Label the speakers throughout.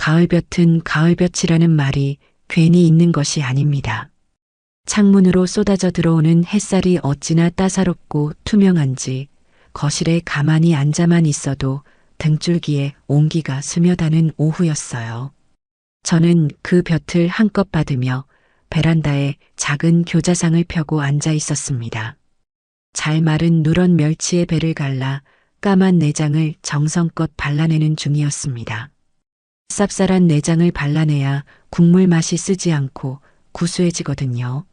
Speaker 1: 가을볕은 가을볕이라는 말이 괜히 있는 것이 아닙니다. 창문으로 쏟아져 들어오는 햇살이 어찌나 따사롭고 투명한지 거실에 가만히 앉아만 있어도 등줄기에 온기가 스며다는 오후였어요. 저는 그 볕을 한껏 받으며 베란다에 작은 교자상을 펴고 앉아 있었습니다. 잘 마른 누런 멸치의 배를 갈라 까만 내장을 정성껏 발라내는 중이었습니다. 쌉쌀한 내장을 발라내야 국물 맛이 쓰지 않고 구수해지거든요.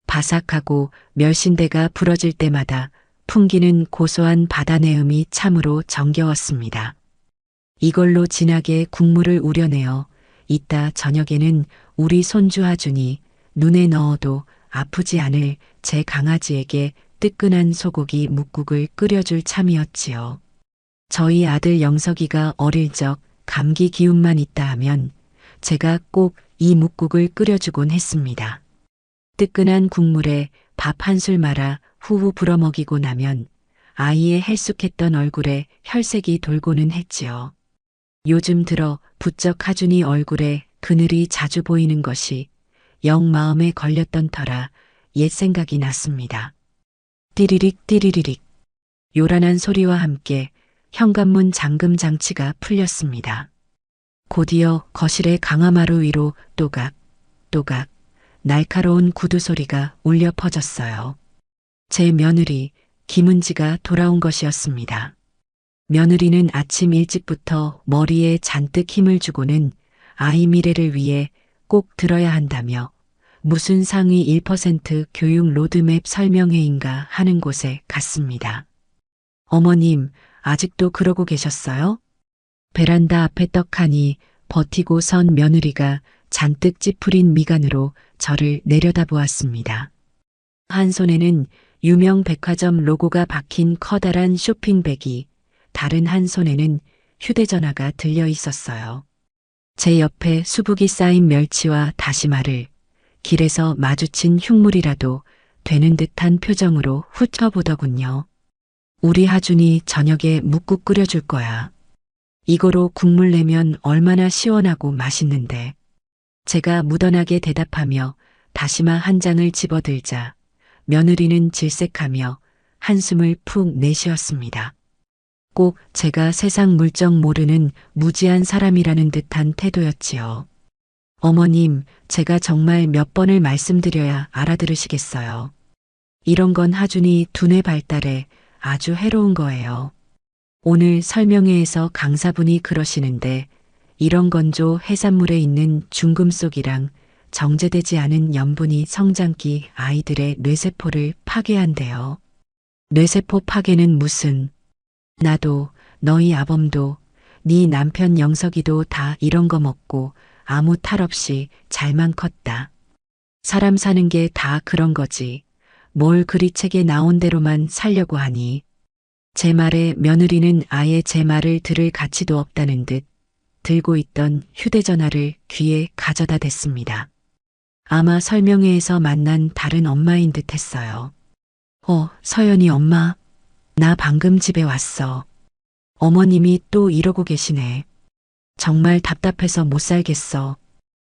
Speaker 1: 바삭하고 멸신대가 부러질 때마다 풍기는 고소한 바다 내음이 참으로 정겨웠습니다. 이걸로 진하게 국물을 우려내어 이따 저녁에는 우리 손주 하준이 눈에 넣어도 아프지 않을 제 강아지에게 뜨끈한 소고기 묵국을 끓여줄 참이었지요. 저희 아들 영석이가 어릴 적 감기 기운만 있다 하면 제가 꼭 이 묵국을 끓여주곤 했습니다. 뜨끈한 국물에 밥 한 술 말아 후후 불어먹이고 나면 아이의 헬쑥했던 얼굴에 혈색이 돌고는 했지요. 요즘 들어 부쩍 하준이 얼굴에 그늘이 자주 보이는 것이 영 마음에 걸렸던 터라 옛 생각이 났습니다. 띠리릭 띠리리릭 요란한 소리와 함께 현관문 잠금 장치가 풀렸습니다. 곧이어 거실의 강화마루 위로 또각 또각 날카로운 구두 소리가 울려 퍼졌어요. 제 며느리 김은지가 돌아온 것이었습니다. 며느리는 아침 일찍부터 머리에 잔뜩 힘을 주고는 아이 미래를 위해 꼭 들어야 한다며 무슨 상위 1% 교육 로드맵 설명회인가 하는 곳에 갔습니다. 어머님, 아직도 그러고 계셨어요? 베란다 앞에 떡하니 버티고 선 며느리가 잔뜩 찌푸린 미간으로 저를 내려다보았습니다. 한 손에는 유명 백화점 로고가 박힌 커다란 쇼핑백이, 다른 한 손에는 휴대전화가 들려 있었어요. 제 옆에 수북이 쌓인 멸치와 다시마를 길에서 마주친 흉물이라도 되는 듯한 표정으로 훑어보더군요. 우리 하준이 저녁에 묵국 끓여줄 거야. 이거로 국물 내면 얼마나 시원하고 맛있는데. 제가 무던하게 대답하며 다시마 한 장을 집어들자 며느리는 질색하며 한숨을 푹 내쉬었습니다. 꼭 제가 세상 물정 모르는 무지한 사람이라는 듯한 태도였지요. 어머님, 제가 정말 몇 번을 말씀드려야 알아들으시겠어요. 이런 건 하준이 두뇌 발달에 아주 해로운 거예요. 오늘 설명회에서 강사분이 그러시는데 이런 건조 해산물에 있는 중금속이랑 정제되지 않은 염분이 성장기 아이들의 뇌세포를 파괴한대요. 뇌세포 파괴는 무슨... 나도, 너희 아범도, 네 남편 영석이도 다 이런 거 먹고 아무 탈 없이 잘만 컸다. 사람 사는 게 다 그런 거지. 뭘 그리 책에 나온 대로만 살려고 하니. 제 말에 며느리는 아예 제 말을 들을 가치도 없다는 듯 들고 있던 휴대전화를 귀에 가져다 댔습니다. 아마 설명회에서 만난 다른 엄마인 듯 했어요. 서연이 엄마. 나 방금 집에 왔어. 어머님이 또 이러고 계시네. 정말 답답해서 못 살겠어.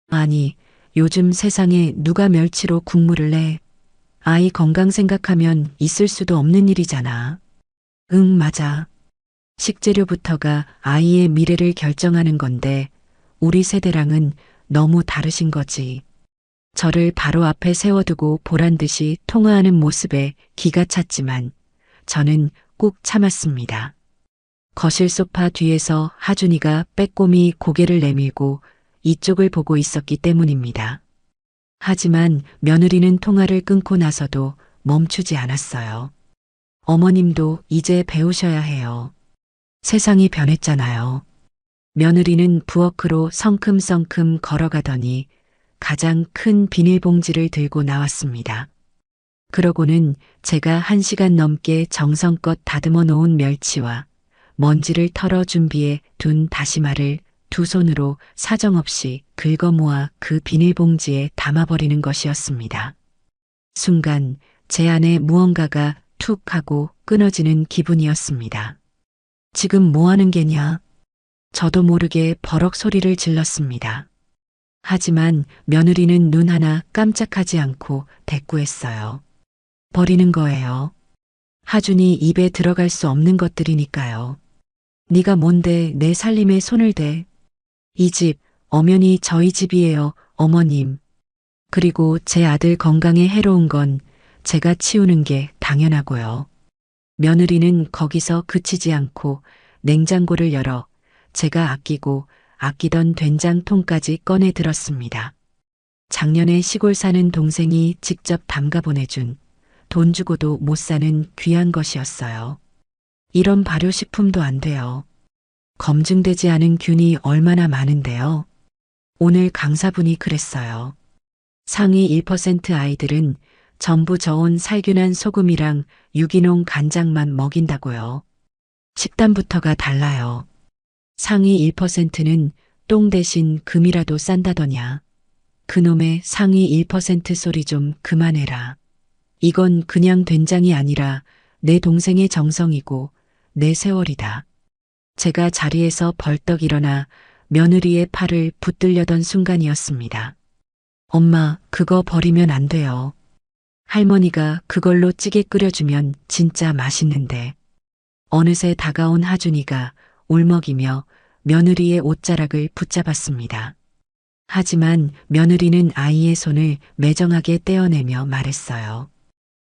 Speaker 1: 아니, 요즘 세상에 누가 멸치로 국물을 내. 아이 건강 생각하면 있을 수도 없는 일이잖아. 응, 맞아. 식재료부터가 아이의 미래를 결정하는 건데 우리 세대랑은 너무 다르신 거지. 저를 바로 앞에 세워두고 보란 듯이 통화하는 모습에 기가 찼지만 저는 꾹 참았습니다. 거실 소파 뒤에서 하준이가 빼꼼히 고개를 내밀고 이쪽을 보고 있었기 때문입니다. 하지만 며느리는 통화를 끊고 나서도 멈추지 않았어요. 어머님도 이제 배우셔야 해요. 세상이 변했잖아요. 며느리는 부엌으로 성큼성큼 걸어가더니 가장 큰 비닐봉지를 들고 나왔습니다. 그러고는 제가 1시간 넘게 정성껏 다듬어 놓은 멸치와 먼지를 털어 준비해 둔 다시마를 두 손으로 사정없이 긁어 모아 그 비닐봉지에 담아버리는 것이었습니다. 순간 제 안에 무언가가 툭 하고 끊어지는 기분이었습니다. 지금 뭐 하는 게냐? 저도 모르게 버럭 소리를 질렀습니다. 하지만 며느리는 눈 하나 깜짝하지 않고 대꾸했어요. 버리는 거예요. 하준이 입에 들어갈 수 없는 것들이니까요. 네가 뭔데 내 살림에 손을 대. 이 집, 엄연히 저희 집이에요, 어머님. 그리고 제 아들 건강에 해로운 건 제가 치우는 게 당연하고요. 며느리는 거기서 그치지 않고 냉장고를 열어 제가 아끼고 아끼던 된장통까지 꺼내 들었습니다. 작년에 시골 사는 동생이 직접 담가 보내준 돈 주고도 못 사는 귀한 것이었어요. 이런 발효식품도 안 돼요. 검증되지 않은 균이 얼마나 많은데요. 오늘 강사분이 그랬어요. 상위 1% 아이들은 전부 저온 살균한 소금이랑 유기농 간장만 먹인다고요. 식단부터가 달라요. 상위 1%는 똥 대신 금이라도 싼다더냐. 그놈의 상위 1% 소리 좀 그만해라. 이건 그냥 된장이 아니라 내 동생의 정성이고 내 세월이다. 제가 자리에서 벌떡 일어나 며느리의 팔을 붙들려던 순간이었습니다. 엄마, 그거 버리면 안 돼요. 할머니가 그걸로 찌개 끓여주면 진짜 맛있는데. 어느새 다가온 하준이가 울먹이며 며느리의 옷자락을 붙잡았습니다. 하지만 며느리는 아이의 손을 매정하게 떼어내며 말했어요.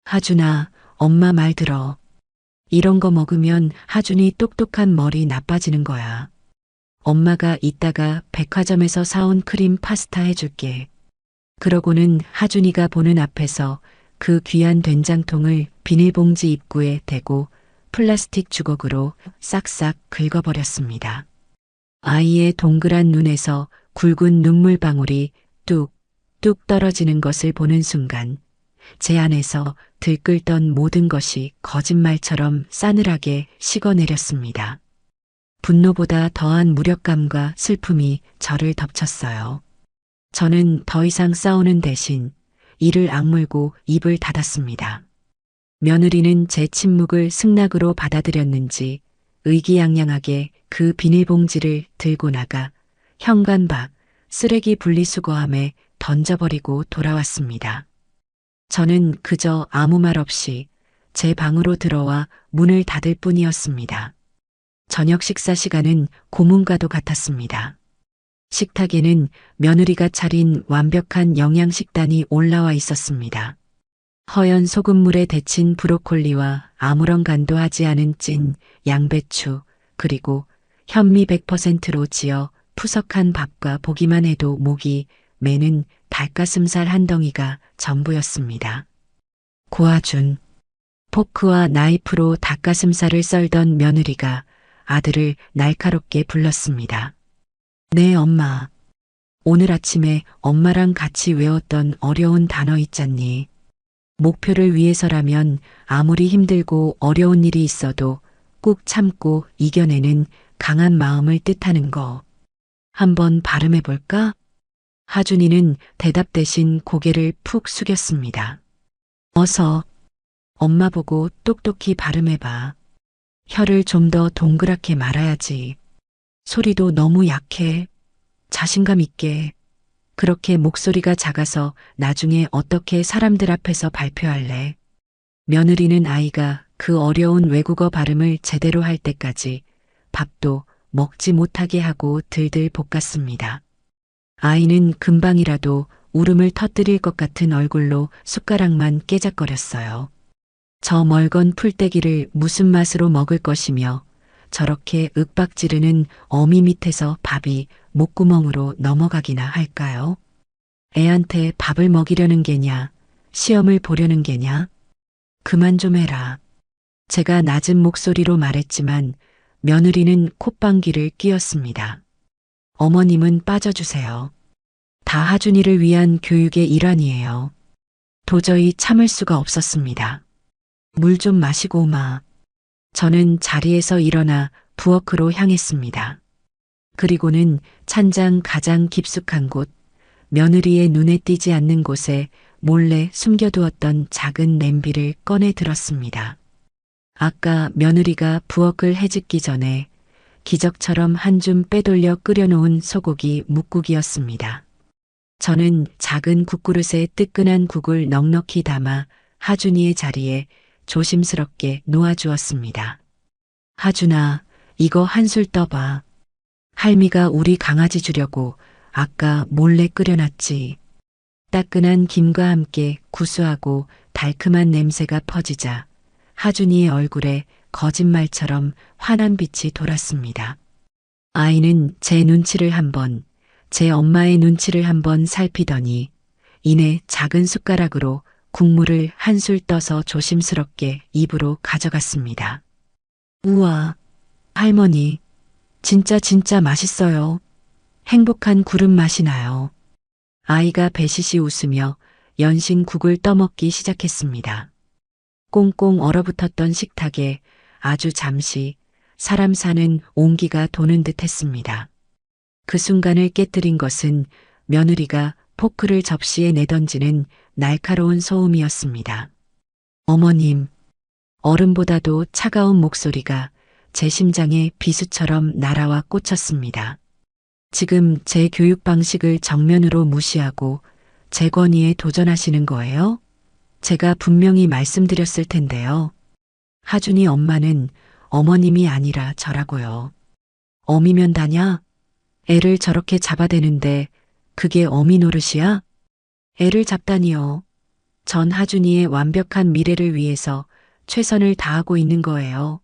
Speaker 1: 하준아, 엄마 말 들어. 이런 거 먹으면 하준이 똑똑한 머리 나빠지는 거야. 엄마가 이따가 백화점에서 사온 크림 파스타 해줄게. 그러고는 하준이가 보는 앞에서 그 귀한 된장통을 비닐봉지 입구에 대고 플라스틱 주걱으로 싹싹 긁어버렸습니다. 아이의 동그란 눈에서 굵은 눈물방울이 뚝뚝 떨어지는 것을 보는 순간 제 안에서 들끓던 모든 것이 거짓말처럼 싸늘하게 식어내렸습니다. 분노보다 더한 무력감과 슬픔이 저를 덮쳤어요. 저는 더 이상 싸우는 대신 이를 악물고 입을 닫았습니다. 며느리는 제 침묵을 승낙으로 받아들였는지 의기양양하게 그 비닐봉지를 들고 나가 현관 밖 쓰레기 분리수거함에 던져버리고 돌아왔습니다. 저는 그저 아무 말 없이 제 방으로 들어와 문을 닫을 뿐이었습니다. 저녁 식사 시간은 고문과도 같았습니다. 식탁에는 며느리가 차린 완벽한 영양식단이 올라와 있었습니다. 허연 소금물에 데친 브로콜리와 아무런 간도 하지 않은 찐 양배추, 그리고 현미 100%로 지어 푸석한 밥과 보기만 해도 목이 매는 닭가슴살 한 덩이가 전부였습니다. 고아준, 포크와 나이프로 닭가슴살을 썰던 며느리가 아들을 날카롭게 불렀습니다. 네, 엄마. 오늘 아침에 엄마랑 같이 외웠던 어려운 단어 있잖니. 목표를 위해서라면 아무리 힘들고 어려운 일이 있어도 꾹 참고 이겨내는 강한 마음을 뜻하는 거. 한번 발음해 볼까? 하준이는 대답 대신 고개를 푹 숙였습니다. 어서 엄마 보고 똑똑히 발음해 봐. 혀를 좀 더 동그랗게 말아야지. 소리도 너무 약해. 자신감 있게. 그렇게 목소리가 작아서 나중에 어떻게 사람들 앞에서 발표할래? 며느리는 아이가 그 어려운 외국어 발음을 제대로 할 때까지 밥도 먹지 못하게 하고 들들 볶았습니다. 아이는 금방이라도 울음을 터뜨릴 것 같은 얼굴로 숟가락만 깨작거렸어요. 저 멀건 풀떼기를 무슨 맛으로 먹을 것이며 저렇게 윽박지르는 어미 밑에서 밥이 목구멍으로 넘어가기나 할까요? 애한테 밥을 먹이려는 게냐, 시험을 보려는 게냐? 그만 좀 해라. 제가 낮은 목소리로 말했지만 며느리는 콧방귀를 뀌었습니다. 어머님은 빠져주세요. 다 하준이를 위한 교육의 일환이에요. 도저히 참을 수가 없었습니다. 물 좀 마시고 오마. 저는 자리에서 일어나 부엌으로 향했습니다. 그리고는 찬장 가장 깊숙한 곳, 며느리의 눈에 띄지 않는 곳에 몰래 숨겨두었던 작은 냄비를 꺼내 들었습니다. 아까 며느리가 부엌을 헤집기 전에 기적처럼 한 줌 빼돌려 끓여놓은 소고기 묵국이었습니다. 저는 작은 국그릇에 뜨끈한 국을 넉넉히 담아 하준이의 자리에 조심스럽게 놓아주었습니다. 하준아, 이거 한술 떠봐. 할미가 우리 강아지 주려고 아까 몰래 끓여놨지. 따끈한 김과 함께 구수하고 달큼한 냄새가 퍼지자 하준이의 얼굴에 거짓말처럼 환한 빛이 돌았습니다. 아이는 제 눈치를 한번, 제 엄마의 눈치를 한번 살피더니 이내 작은 숟가락으로 국물을 한술 떠서 조심스럽게 입으로 가져갔습니다. 우와, 할머니, 진짜 맛있어요. 행복한 구름 맛이 나요. 아이가 배시시 웃으며 연신 국을 떠먹기 시작했습니다. 꽁꽁 얼어붙었던 식탁에 아주 잠시 사람 사는 온기가 도는 듯 했습니다. 그 순간을 깨뜨린 것은 며느리가 포크를 접시에 내던지는 날카로운 소음이었습니다. 어머님, 얼음보다도 차가운 목소리가 제 심장에 비수처럼 날아와 꽂혔습니다. 지금 제 교육 방식을 정면으로 무시하고 제 권위에 도전하시는 거예요? 제가 분명히 말씀드렸을 텐데요. 하준이 엄마는 어머님이 아니라 저라고요. 어미면 다냐? 애를 저렇게 잡아대는데 그게 어미 노릇이야? 애를 잡다니요. 전 하준이의 완벽한 미래를 위해서 최선을 다하고 있는 거예요.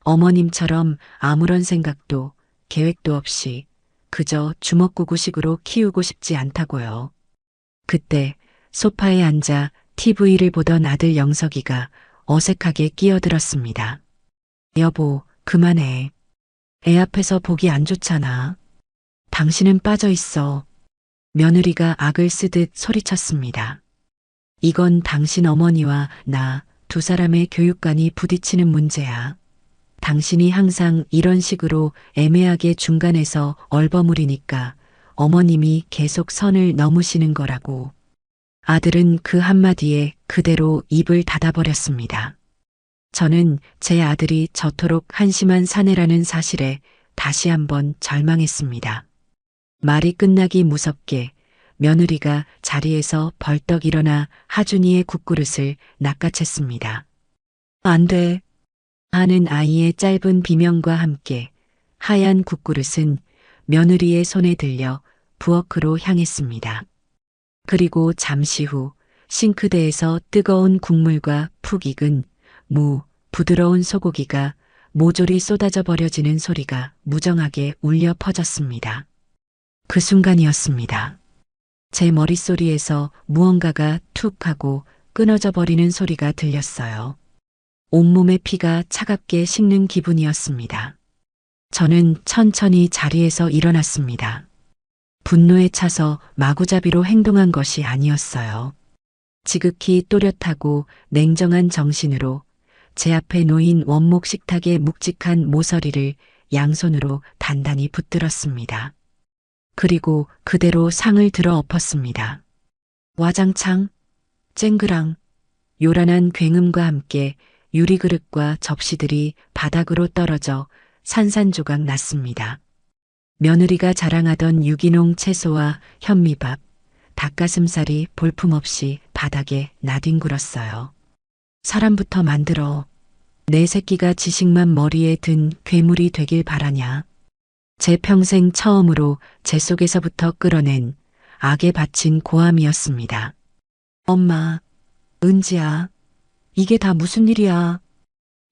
Speaker 1: 어머님처럼 아무런 생각도 계획도 없이 그저 주먹구구식으로 키우고 싶지 않다고요. 그때 소파에 앉아 TV를 보던 아들 영석이가 어색하게 끼어들었습니다. 여보, 그만해. 애 앞에서 보기 안 좋잖아. 당신은 빠져 있어. 며느리가 악을 쓰듯 소리쳤습니다. 이건 당신 어머니와 나 두 사람의 교육관이 부딪히는 문제야. 당신이 항상 이런 식으로 애매하게 중간에서 얼버무리니까 어머님이 계속 선을 넘으시는 거라고. 아들은 그 한마디에 그대로 입을 닫아버렸습니다. 저는 제 아들이 저토록 한심한 사내라는 사실에 다시 한번 절망했습니다. 말이 끝나기 무섭게 며느리가 자리에서 벌떡 일어나 하준이의 국그릇을 낚아챘습니다. 안 돼. 하는 아이의 짧은 비명과 함께 하얀 국그릇은 며느리의 손에 들려 부엌으로 향했습니다. 그리고 잠시 후 싱크대에서 뜨거운 국물과 푹 익은 부드러운 소고기가 모조리 쏟아져 버려지는 소리가 무정하게 울려 퍼졌습니다. 그 순간이었습니다. 제 머릿소리에서 무언가가 툭 하고 끊어져 버리는 소리가 들렸어요. 온몸의 피가 차갑게 식는 기분이었습니다. 저는 천천히 자리에서 일어났습니다. 분노에 차서 마구잡이로 행동한 것이 아니었어요. 지극히 또렷하고 냉정한 정신으로 제 앞에 놓인 원목 식탁의 묵직한 모서리를 양손으로 단단히 붙들었습니다. 그리고 그대로 상을 들어 엎었습니다. 와장창, 쨍그랑, 요란한 굉음과 함께 유리그릇과 접시들이 바닥으로 떨어져 산산조각 났습니다. 며느리가 자랑하던 유기농 채소와 현미밥, 닭가슴살이 볼품없이 바닥에 나뒹굴었어요. 사람부터 만들어. 내 새끼가 지식만 머리에 든 괴물이 되길 바라냐. 제 평생 처음으로 제 속에서부터 끌어낸 악에 바친 고함이었습니다. 엄마, 은지야, 이게 다 무슨 일이야.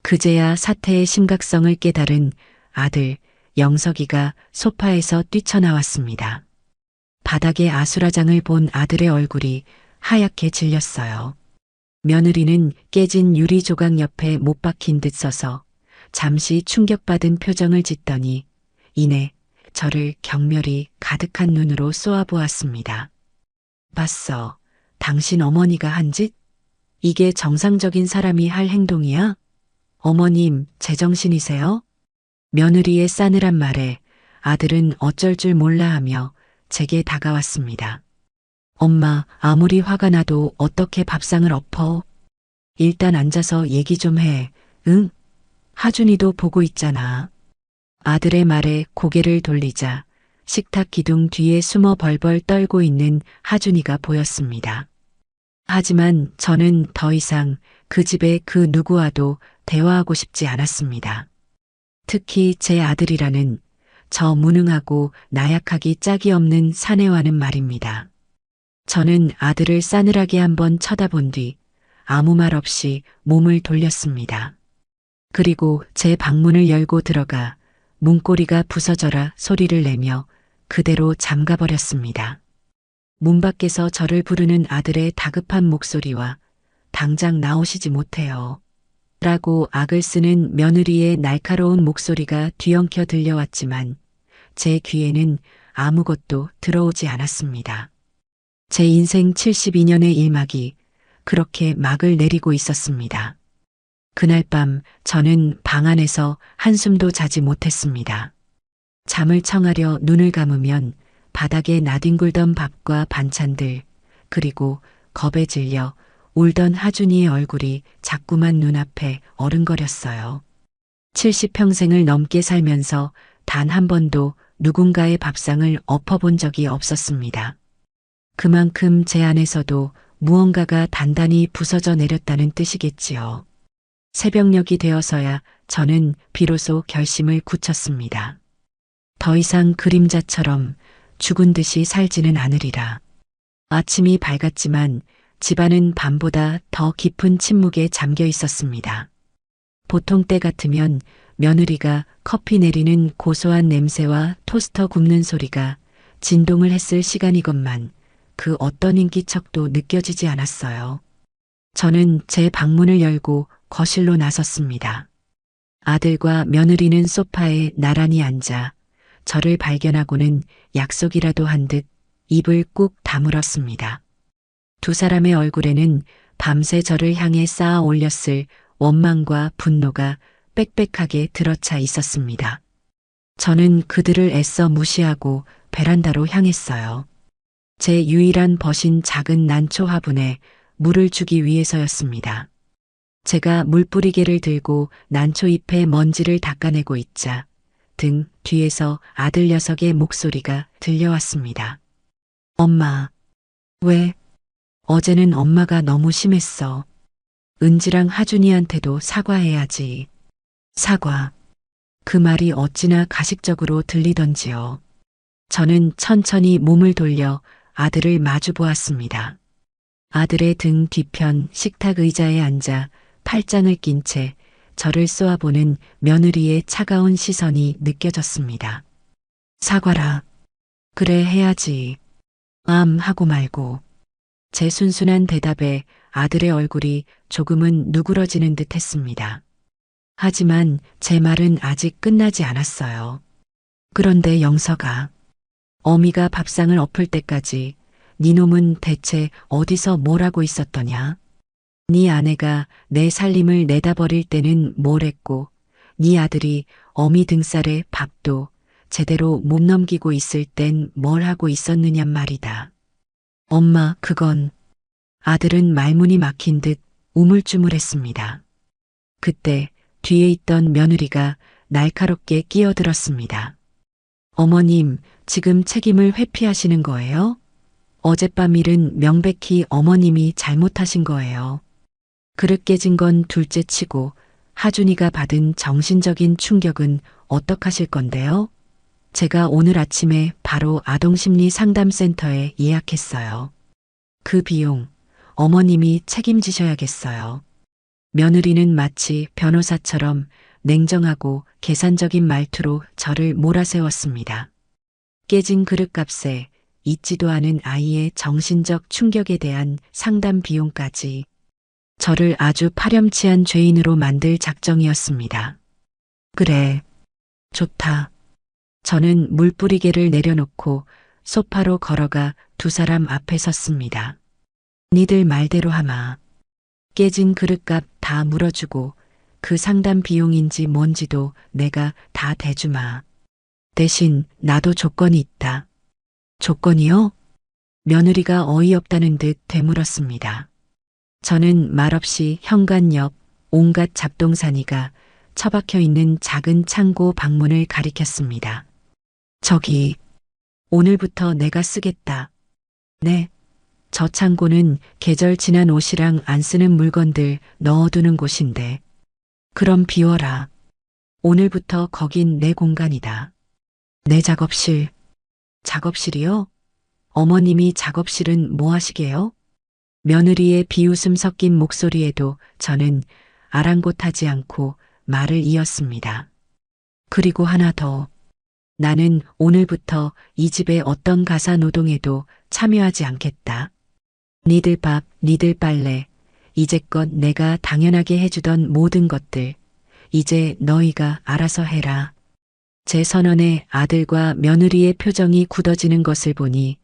Speaker 1: 그제야 사태의 심각성을 깨달은 아들 영석이가 소파에서 뛰쳐나왔습니다. 바닥에 아수라장을 본 아들의 얼굴이 하얗게 질렸어요. 며느리는 깨진 유리 조각 옆에 못 박힌 듯 서서 잠시 충격받은 표정을 짓더니 이내 저를 경멸이 가득한 눈으로 쏘아보았습니다. 봤어. 당신 어머니가 한 짓? 이게 정상적인 사람이 할 행동이야? 어머님, 제정신이세요? 며느리의 싸늘한 말에 아들은 어쩔 줄 몰라 하며 제게 다가왔습니다. 엄마, 아무리 화가 나도 어떻게 밥상을 엎어? 일단 앉아서 얘기 좀 해. 응? 하준이도 보고 있잖아. 아들의 말에 고개를 돌리자 식탁 기둥 뒤에 숨어 벌벌 떨고 있는 하준이가 보였습니다. 하지만 저는 더 이상 그 집의 그 누구와도 대화하고 싶지 않았습니다. 특히 제 아들이라는 저 무능하고 나약하기 짝이 없는 사내와는 말입니다. 저는 아들을 싸늘하게 한번 쳐다본 뒤 아무 말 없이 몸을 돌렸습니다. 그리고 제 방문을 열고 들어가 문고리가 부서져라 소리를 내며 그대로 잠가버렸습니다. 문 밖에서 저를 부르는 아들의 다급한 목소리와 당장 나오시지 못해요. 라고 악을 쓰는 며느리의 날카로운 목소리가 뒤엉켜 들려왔지만 제 귀에는 아무것도 들어오지 않았습니다. 제 인생 72년의 일막이 그렇게 막을 내리고 있었습니다. 그날 밤 저는 방 안에서 한숨도 자지 못했습니다. 잠을 청하려 눈을 감으면 바닥에 나뒹굴던 밥과 반찬들, 그리고 겁에 질려 울던 하준이의 얼굴이 자꾸만 눈앞에 어른거렸어요. 70평생을 넘게 살면서 단 한 번도 누군가의 밥상을 엎어본 적이 없었습니다. 그만큼 제 안에서도 무언가가 단단히 부서져 내렸다는 뜻이겠지요. 새벽녘이 되어서야 저는 비로소 결심을 굳혔습니다. 더 이상 그림자처럼 죽은 듯이 살지는 않으리라. 아침이 밝았지만 집안은 밤보다 더 깊은 침묵에 잠겨 있었습니다. 보통 때 같으면 며느리가 커피 내리는 고소한 냄새와 토스터 굽는 소리가 진동을 했을 시간이건만 그 어떤 인기척도 느껴지지 않았어요. 저는 제 방문을 열고 거실로 나섰습니다. 아들과 며느리는 소파에 나란히 앉아 저를 발견하고는 약속이라도 한 듯 입을 꾹 다물었습니다. 두 사람의 얼굴에는 밤새 저를 향해 쌓아 올렸을 원망과 분노가 빽빽하게 들어차 있었습니다. 저는 그들을 애써 무시하고 베란다로 향했어요. 제 유일한 벗인 작은 난초 화분에 물을 주기 위해서였습니다. 제가 물뿌리개를 들고 난초 잎에 먼지를 닦아내고 있자 등 뒤에서 아들 녀석의 목소리가 들려왔습니다. 엄마, 왜? 어제는 엄마가 너무 심했어. 은지랑 하준이한테도 사과해야지. 사과. 그 말이 어찌나 가식적으로 들리던지요. 저는 천천히 몸을 돌려 아들을 마주 보았습니다. 아들의 등 뒤편 식탁 의자에 앉아 팔짱을 낀 채 저를 쏘아보는 며느리의 차가운 시선이 느껴졌습니다. 사과라. 그래 해야지. 하고 말고. 제 순순한 대답에 아들의 얼굴이 조금은 누그러지는 듯 했습니다. 하지만 제 말은 아직 끝나지 않았어요. 그런데 영서가, 어미가 밥상을 엎을 때까지 네 놈은 대체 어디서 뭘 하고 있었더냐? 네 아내가 내 살림을 내다버릴 때는 뭘 했고 네 아들이 어미 등살에 밥도 제대로 못 넘기고 있을 땐 뭘 하고 있었느냔 말이다. 엄마, 그건. 아들은 말문이 막힌 듯 우물쭈물했습니다. 그때 뒤에 있던 며느리가 날카롭게 끼어들었습니다. 어머님, 지금 책임을 회피하시는 거예요? 어젯밤 일은 명백히 어머님이 잘못하신 거예요. 그릇 깨진 건 둘째 치고 하준이가 받은 정신적인 충격은 어떡하실 건데요? 제가 오늘 아침에 바로 아동심리 상담센터에 예약했어요. 그 비용 어머님이 책임지셔야겠어요. 며느리는 마치 변호사처럼 냉정하고 계산적인 말투로 저를 몰아세웠습니다. 깨진 그릇값에 잊지도 않은 아이의 정신적 충격에 대한 상담 비용까지 저를 아주 파렴치한 죄인으로 만들 작정이었습니다. 그래, 좋다. 저는 물뿌리개를 내려놓고 소파로 걸어가 두 사람 앞에 섰습니다. 니들 말대로 하마. 깨진 그릇값 다 물어주고 그 상담 비용인지 뭔지도 내가 다 대주마. 대신 나도 조건이 있다. 조건이요? 며느리가 어이없다는 듯 되물었습니다. 저는 말없이 현관 옆 온갖 잡동사니가 처박혀 있는 작은 창고 방문을 가리켰습니다. 저기, 오늘부터 내가 쓰겠다. 네. 저 창고는 계절 지난 옷이랑 안 쓰는 물건들 넣어두는 곳인데. 그럼 비워라. 오늘부터 거긴 내 공간이다. 내 작업실. 작업실이요? 어머님이 작업실은 뭐 하시게요? 며느리의 비웃음 섞인 목소리에도 저는 아랑곳하지 않고 말을 이었습니다. 그리고 하나 더. 나는 오늘부터 이 집의 어떤 가사 노동에도 참여하지 않겠다. 니들 밥, 니들 빨래, 이제껏 내가 당연하게 해주던 모든 것들, 이제 너희가 알아서 해라. 제 선언에 아들과 며느리의 표정이 굳어지는 것을 보니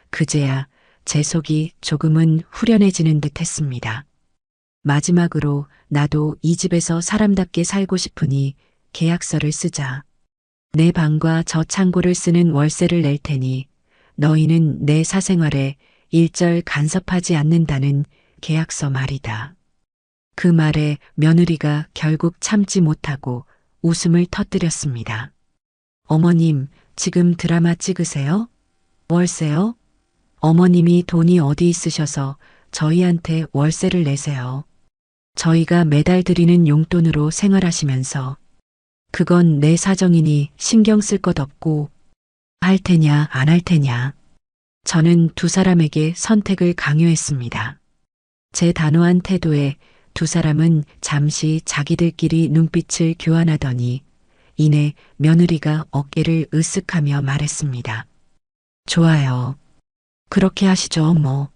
Speaker 1: 그제야 제 속이 조금은 후련해지는 듯 했습니다. 마지막으로 나도 이 집에서 사람답게 살고 싶으니 계약서를 쓰자. 내 방과 저 창고를 쓰는 월세를 낼 테니 너희는 내 사생활에 일절 간섭하지 않는다는 계약서 말이다. 그 말에 며느리가 결국 참지 못하고 웃음을 터뜨렸습니다. 어머님, 지금 드라마 찍으세요? 월세요? 어머님이 돈이 어디 있으셔서 저희한테 월세를 내세요. 저희가 매달 드리는 용돈으로 생활하시면서 그건 내 사정이니 신경 쓸 것 없고 할 테냐 안 할 테냐. 저는 두 사람에게 선택을 강요했습니다. 제 단호한 태도에 두 사람은 잠시 자기들끼리 눈빛을 교환하더니 이내 며느리가 어깨를 으쓱하며 말했습니다. 좋아요. 그렇게 하시죠 뭐.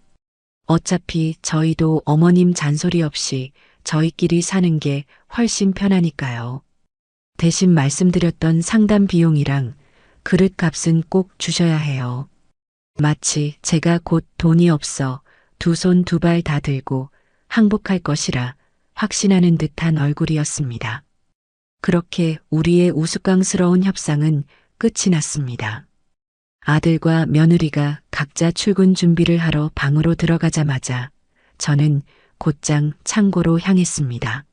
Speaker 1: 어차피 저희도 어머님 잔소리 없이 저희끼리 사는 게 훨씬 편하니까요. 대신 말씀드렸던 상담 비용이랑 그릇값은 꼭 주셔야 해요. 마치 제가 곧 돈이 없어 두 손 두 발 다 들고 항복할 것이라 확신하는 듯한 얼굴이었습니다. 그렇게 우리의 우스꽝스러운 협상은 끝이 났습니다. 아들과 며느리가 각자 출근 준비를 하러 방으로 들어가자마자 저는 곧장 창고로 향했습니다.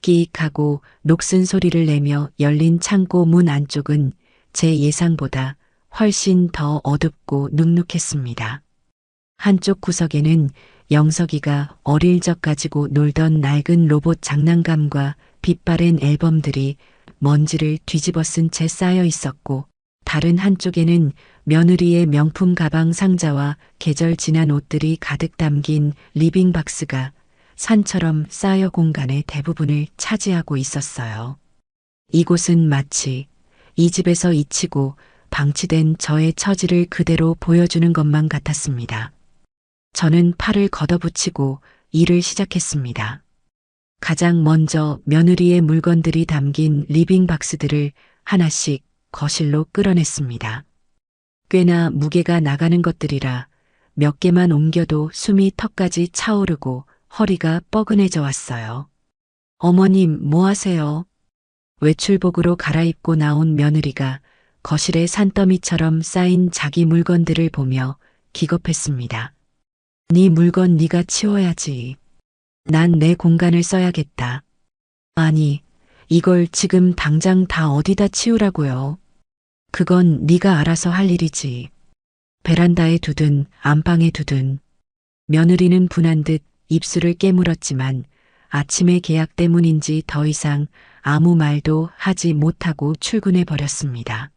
Speaker 1: 끼익하고 녹슨 소리를 내며 열린 창고 문 안쪽은 제 예상보다 훨씬 더 어둡고 눅눅했습니다. 한쪽 구석에는 영석이가 어릴 적 가지고 놀던 낡은 로봇 장난감과 빛바랜 앨범들이 먼지를 뒤집어 쓴 채 쌓여 있었고 다른 한쪽에는 며느리의 명품 가방 상자와 계절 지난 옷들이 가득 담긴 리빙 박스가 산처럼 쌓여 공간의 대부분을 차지하고 있었어요. 이곳은 마치 이 집에서 잊히고 방치된 저의 처지를 그대로 보여주는 것만 같았습니다. 저는 팔을 걷어붙이고 일을 시작했습니다. 가장 먼저 며느리의 물건들이 담긴 리빙 박스들을 하나씩 거실로 끌어냈습니다. 꽤나 무게가 나가는 것들이라 몇 개만 옮겨도 숨이 턱까지 차오르고 허리가 뻐근해져 왔어요. 어머님, 뭐 하세요? 외출복으로 갈아입고 나온 며느리가 거실에 산더미처럼 쌓인 자기 물건들을 보며 기겁했습니다. 네 물건 네가 치워야지. 난 내 공간을 써야겠다. 아니, 이걸 지금 당장 다 어디다 치우라고요. 그건 네가 알아서 할 일이지. 베란다에 두든 안방에 두든. 며느리는 분한 듯 입술을 깨물었지만 아침의 계약 때문인지 더 이상 아무 말도 하지 못하고 출근해 버렸습니다.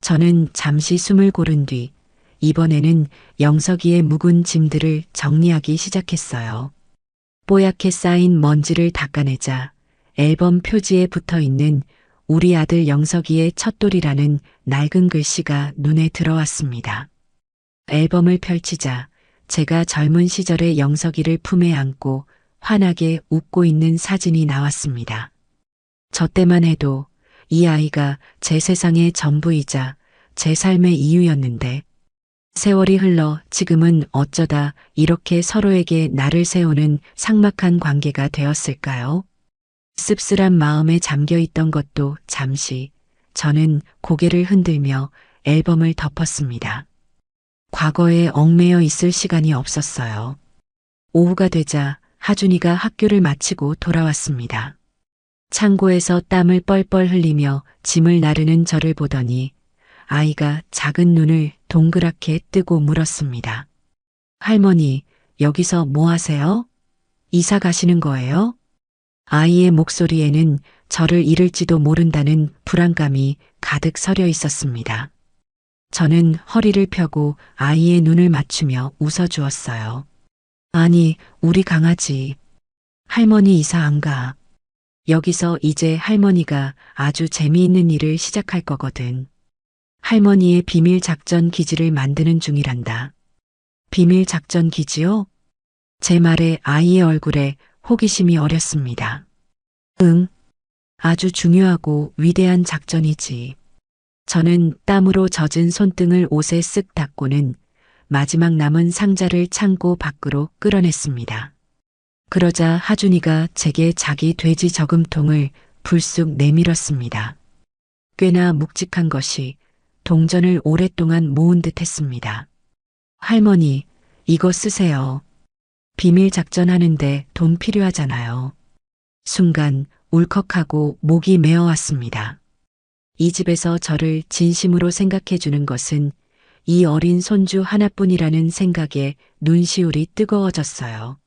Speaker 1: 저는 잠시 숨을 고른 뒤 이번에는 영석이의 묵은 짐들을 정리하기 시작했어요. 뽀얗게 쌓인 먼지를 닦아내자 앨범 표지에 붙어 있는 우리 아들 영석이의 첫돌이라는 낡은 글씨가 눈에 들어왔습니다. 앨범을 펼치자 제가 젊은 시절의 영석이를 품에 안고 환하게 웃고 있는 사진이 나왔습니다. 저 때만 해도 이 아이가 제 세상의 전부이자 제 삶의 이유였는데 세월이 흘러 지금은 어쩌다 이렇게 서로에게 나를 세우는 삭막한 관계가 되었을까요? 씁쓸한 마음에 잠겨 있던 것도 잠시 저는 고개를 흔들며 앨범을 덮었습니다. 과거에 얽매여 있을 시간이 없었어요. 오후가 되자 하준이가 학교를 마치고 돌아왔습니다. 창고에서 땀을 뻘뻘 흘리며 짐을 나르는 저를 보더니 아이가 작은 눈을 동그랗게 뜨고 물었습니다. 할머니, 여기서 뭐 하세요? 이사 가시는 거예요? 아이의 목소리에는 저를 잃을지도 모른다는 불안감이 가득 서려 있었습니다. 저는 허리를 펴고 아이의 눈을 맞추며 웃어주었어요. 아니, 우리 강아지. 할머니 이사 안 가. 여기서 이제 할머니가 아주 재미있는 일을 시작할 거거든. 할머니의 비밀 작전 기지를 만드는 중이란다. 비밀 작전 기지요? 제 말에 아이의 얼굴에 호기심이 어렸습니다. 응, 아주 중요하고 위대한 작전이지. 저는 땀으로 젖은 손등을 옷에 쓱 닦고는 마지막 남은 상자를 창고 밖으로 끌어냈습니다. 그러자 하준이가 제게 자기 돼지 저금통을 불쑥 내밀었습니다. 꽤나 묵직한 것이 동전을 오랫동안 모은 듯 했습니다. 할머니, 이거 쓰세요. 비밀 작전하는데 돈 필요하잖아요. 순간 울컥하고 목이 메어왔습니다. 이 집에서 저를 진심으로 생각해 주는 것은 이 어린 손주 하나뿐이라는 생각에 눈시울이 뜨거워졌어요.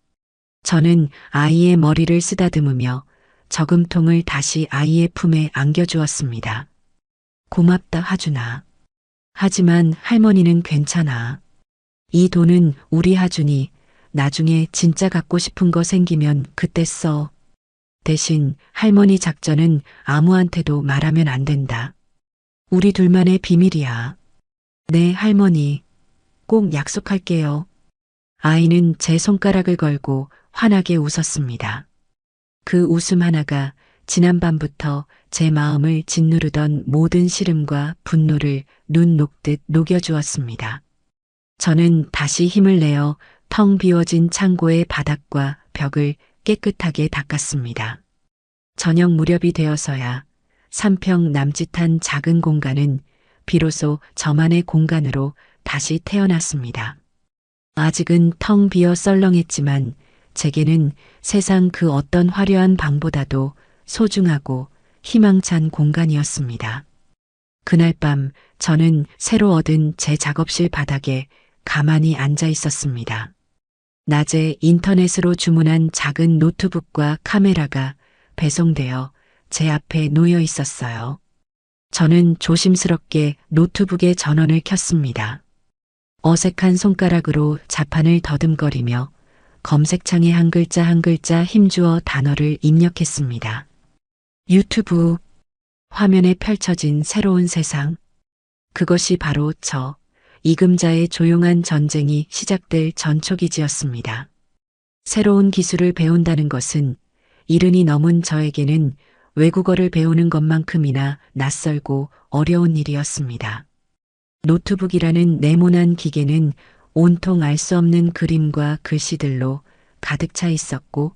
Speaker 1: 저는 아이의 머리를 쓰다듬으며 저금통을 다시 아이의 품에 안겨주었습니다. 고맙다, 하준아. 하지만 할머니는 괜찮아. 이 돈은 우리 하준이 나중에 진짜 갖고 싶은 거 생기면 그때 써. 대신 할머니 작전은 아무한테도 말하면 안 된다. 우리 둘만의 비밀이야. 네, 할머니. 꼭 약속할게요. 아이는 제 손가락을 걸고 환하게 웃었습니다. 그 웃음 하나가 지난밤부터 제 마음을 짓누르던 모든 시름과 분노를 눈 녹듯 녹여주었습니다. 저는 다시 힘을 내어 텅 비워진 창고의 바닥과 벽을 깨끗하게 닦았습니다. 저녁 무렵이 되어서야 3평 남짓한 작은 공간은 비로소 저만의 공간으로 다시 태어났습니다. 아직은 텅 비어 썰렁했지만 제게는 세상 그 어떤 화려한 방보다도 소중하고 희망찬 공간이었습니다. 그날 밤 저는 새로 얻은 제 작업실 바닥에 가만히 앉아 있었습니다. 낮에 인터넷으로 주문한 작은 노트북과 카메라가 배송되어 제 앞에 놓여 있었어요. 저는 조심스럽게 노트북의 전원을 켰습니다. 어색한 손가락으로 자판을 더듬거리며 검색창에 한 글자 한 글자 힘주어 단어를 입력했습니다. 유튜브. 화면에 펼쳐진 새로운 세상. 그것이 바로 저 이금자의 조용한 전쟁이 시작될 전초기지였습니다. 새로운 기술을 배운다는 것은 이른이 넘은 저에게는 외국어를 배우는 것만큼이나 낯설고 어려운 일이었습니다. 노트북이라는 네모난 기계는 온통 알 수 없는 그림과 글씨들로 가득 차 있었고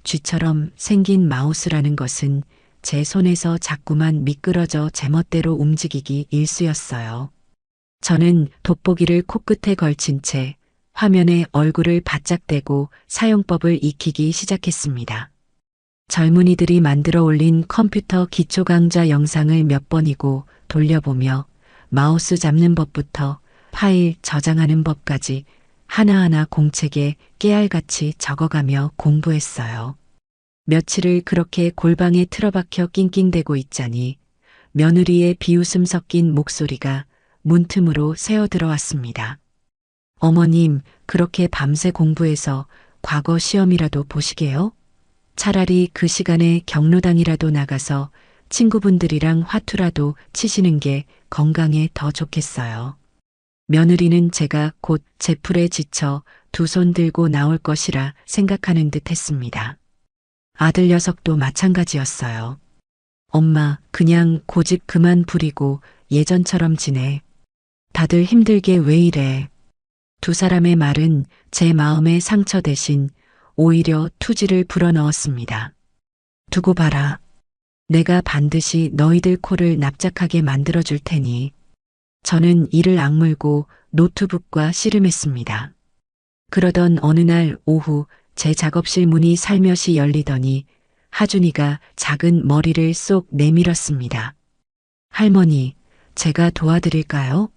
Speaker 1: 쥐처럼 생긴 마우스라는 것은 제 손에서 자꾸만 미끄러져 제멋대로 움직이기 일쑤였어요. 저는 돋보기를 코끝에 걸친 채 화면에 얼굴을 바짝 대고 사용법을 익히기 시작했습니다. 젊은이들이 만들어 올린 컴퓨터 기초 강좌 영상을 몇 번이고 돌려보며 마우스 잡는 법부터 파일 저장하는 법까지 하나하나 공책에 깨알같이 적어가며 공부했어요. 며칠을 그렇게 골방에 틀어박혀 낑낑대고 있자니 며느리의 비웃음 섞인 목소리가 문틈으로 새어 들어왔습니다. 어머님, 그렇게 밤새 공부해서 과거 시험이라도 보시게요? 차라리 그 시간에 경로당이라도 나가서 친구분들이랑 화투라도 치시는 게 건강에 더 좋겠어요. 며느리는 제가 곧 제풀에 지쳐 두 손 들고 나올 것이라 생각하는 듯 했습니다. 아들 녀석도 마찬가지였어요. 엄마, 그냥 고집 그만 부리고 예전처럼 지내. 다들 힘들게 왜 이래. 두 사람의 말은 제 마음의 상처 대신 오히려 투지를 불어넣었습니다. 두고 봐라. 내가 반드시 너희들 코를 납작하게 만들어줄 테니. 저는 이를 악물고 노트북과 씨름했습니다. 그러던 어느 날 오후 제 작업실 문이 살며시 열리더니 하준이가 작은 머리를 쏙 내밀었습니다. 할머니, 제가 도와드릴까요?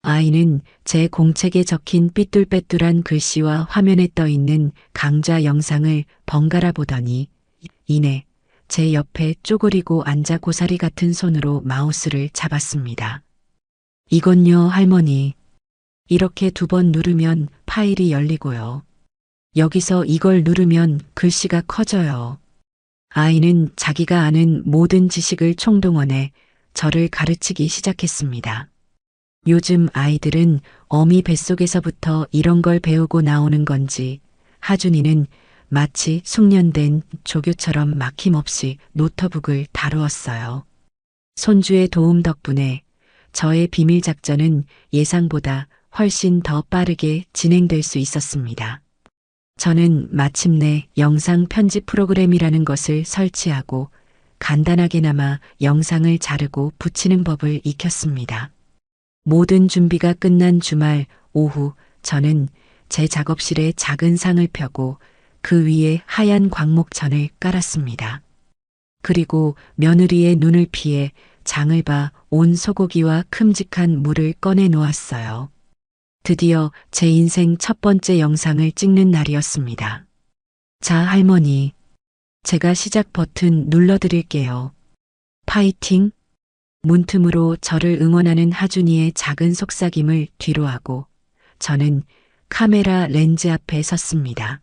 Speaker 1: 아이는 제 공책에 적힌 삐뚤빼뚤한 글씨와 화면에 떠 있는 강좌 영상을 번갈아 보더니 이내 제 옆에 쪼그리고 앉아 고사리 같은 손으로 마우스를 잡았습니다. 이건요, 할머니. 이렇게 2번 누르면 파일이 열리고요. 여기서 이걸 누르면 글씨가 커져요. 아이는 자기가 아는 모든 지식을 총동원해 저를 가르치기 시작했습니다. 요즘 아이들은 어미 뱃속에서부터 이런 걸 배우고 나오는 건지 하준이는 마치 숙련된 조교처럼 막힘없이 노트북을 다루었어요. 손주의 도움 덕분에 저의 비밀 작전은 예상보다 훨씬 더 빠르게 진행될 수 있었습니다. 저는 마침내 영상 편집 프로그램이라는 것을 설치하고 간단하게나마 영상을 자르고 붙이는 법을 익혔습니다. 모든 준비가 끝난 주말 오후 저는 제 작업실에 작은 상을 펴고 그 위에 하얀 광목천을 깔았습니다. 그리고 며느리의 눈을 피해 장을 봐 온 소고기와 큼직한 물을 꺼내 놓았어요. 드디어 제 인생 첫 번째 영상을 찍는 날이었습니다. 자, 할머니. 제가 시작 버튼 눌러드릴게요. 파이팅! 문틈으로 저를 응원하는 하준이의 작은 속삭임을 뒤로하고 저는 카메라 렌즈 앞에 섰습니다.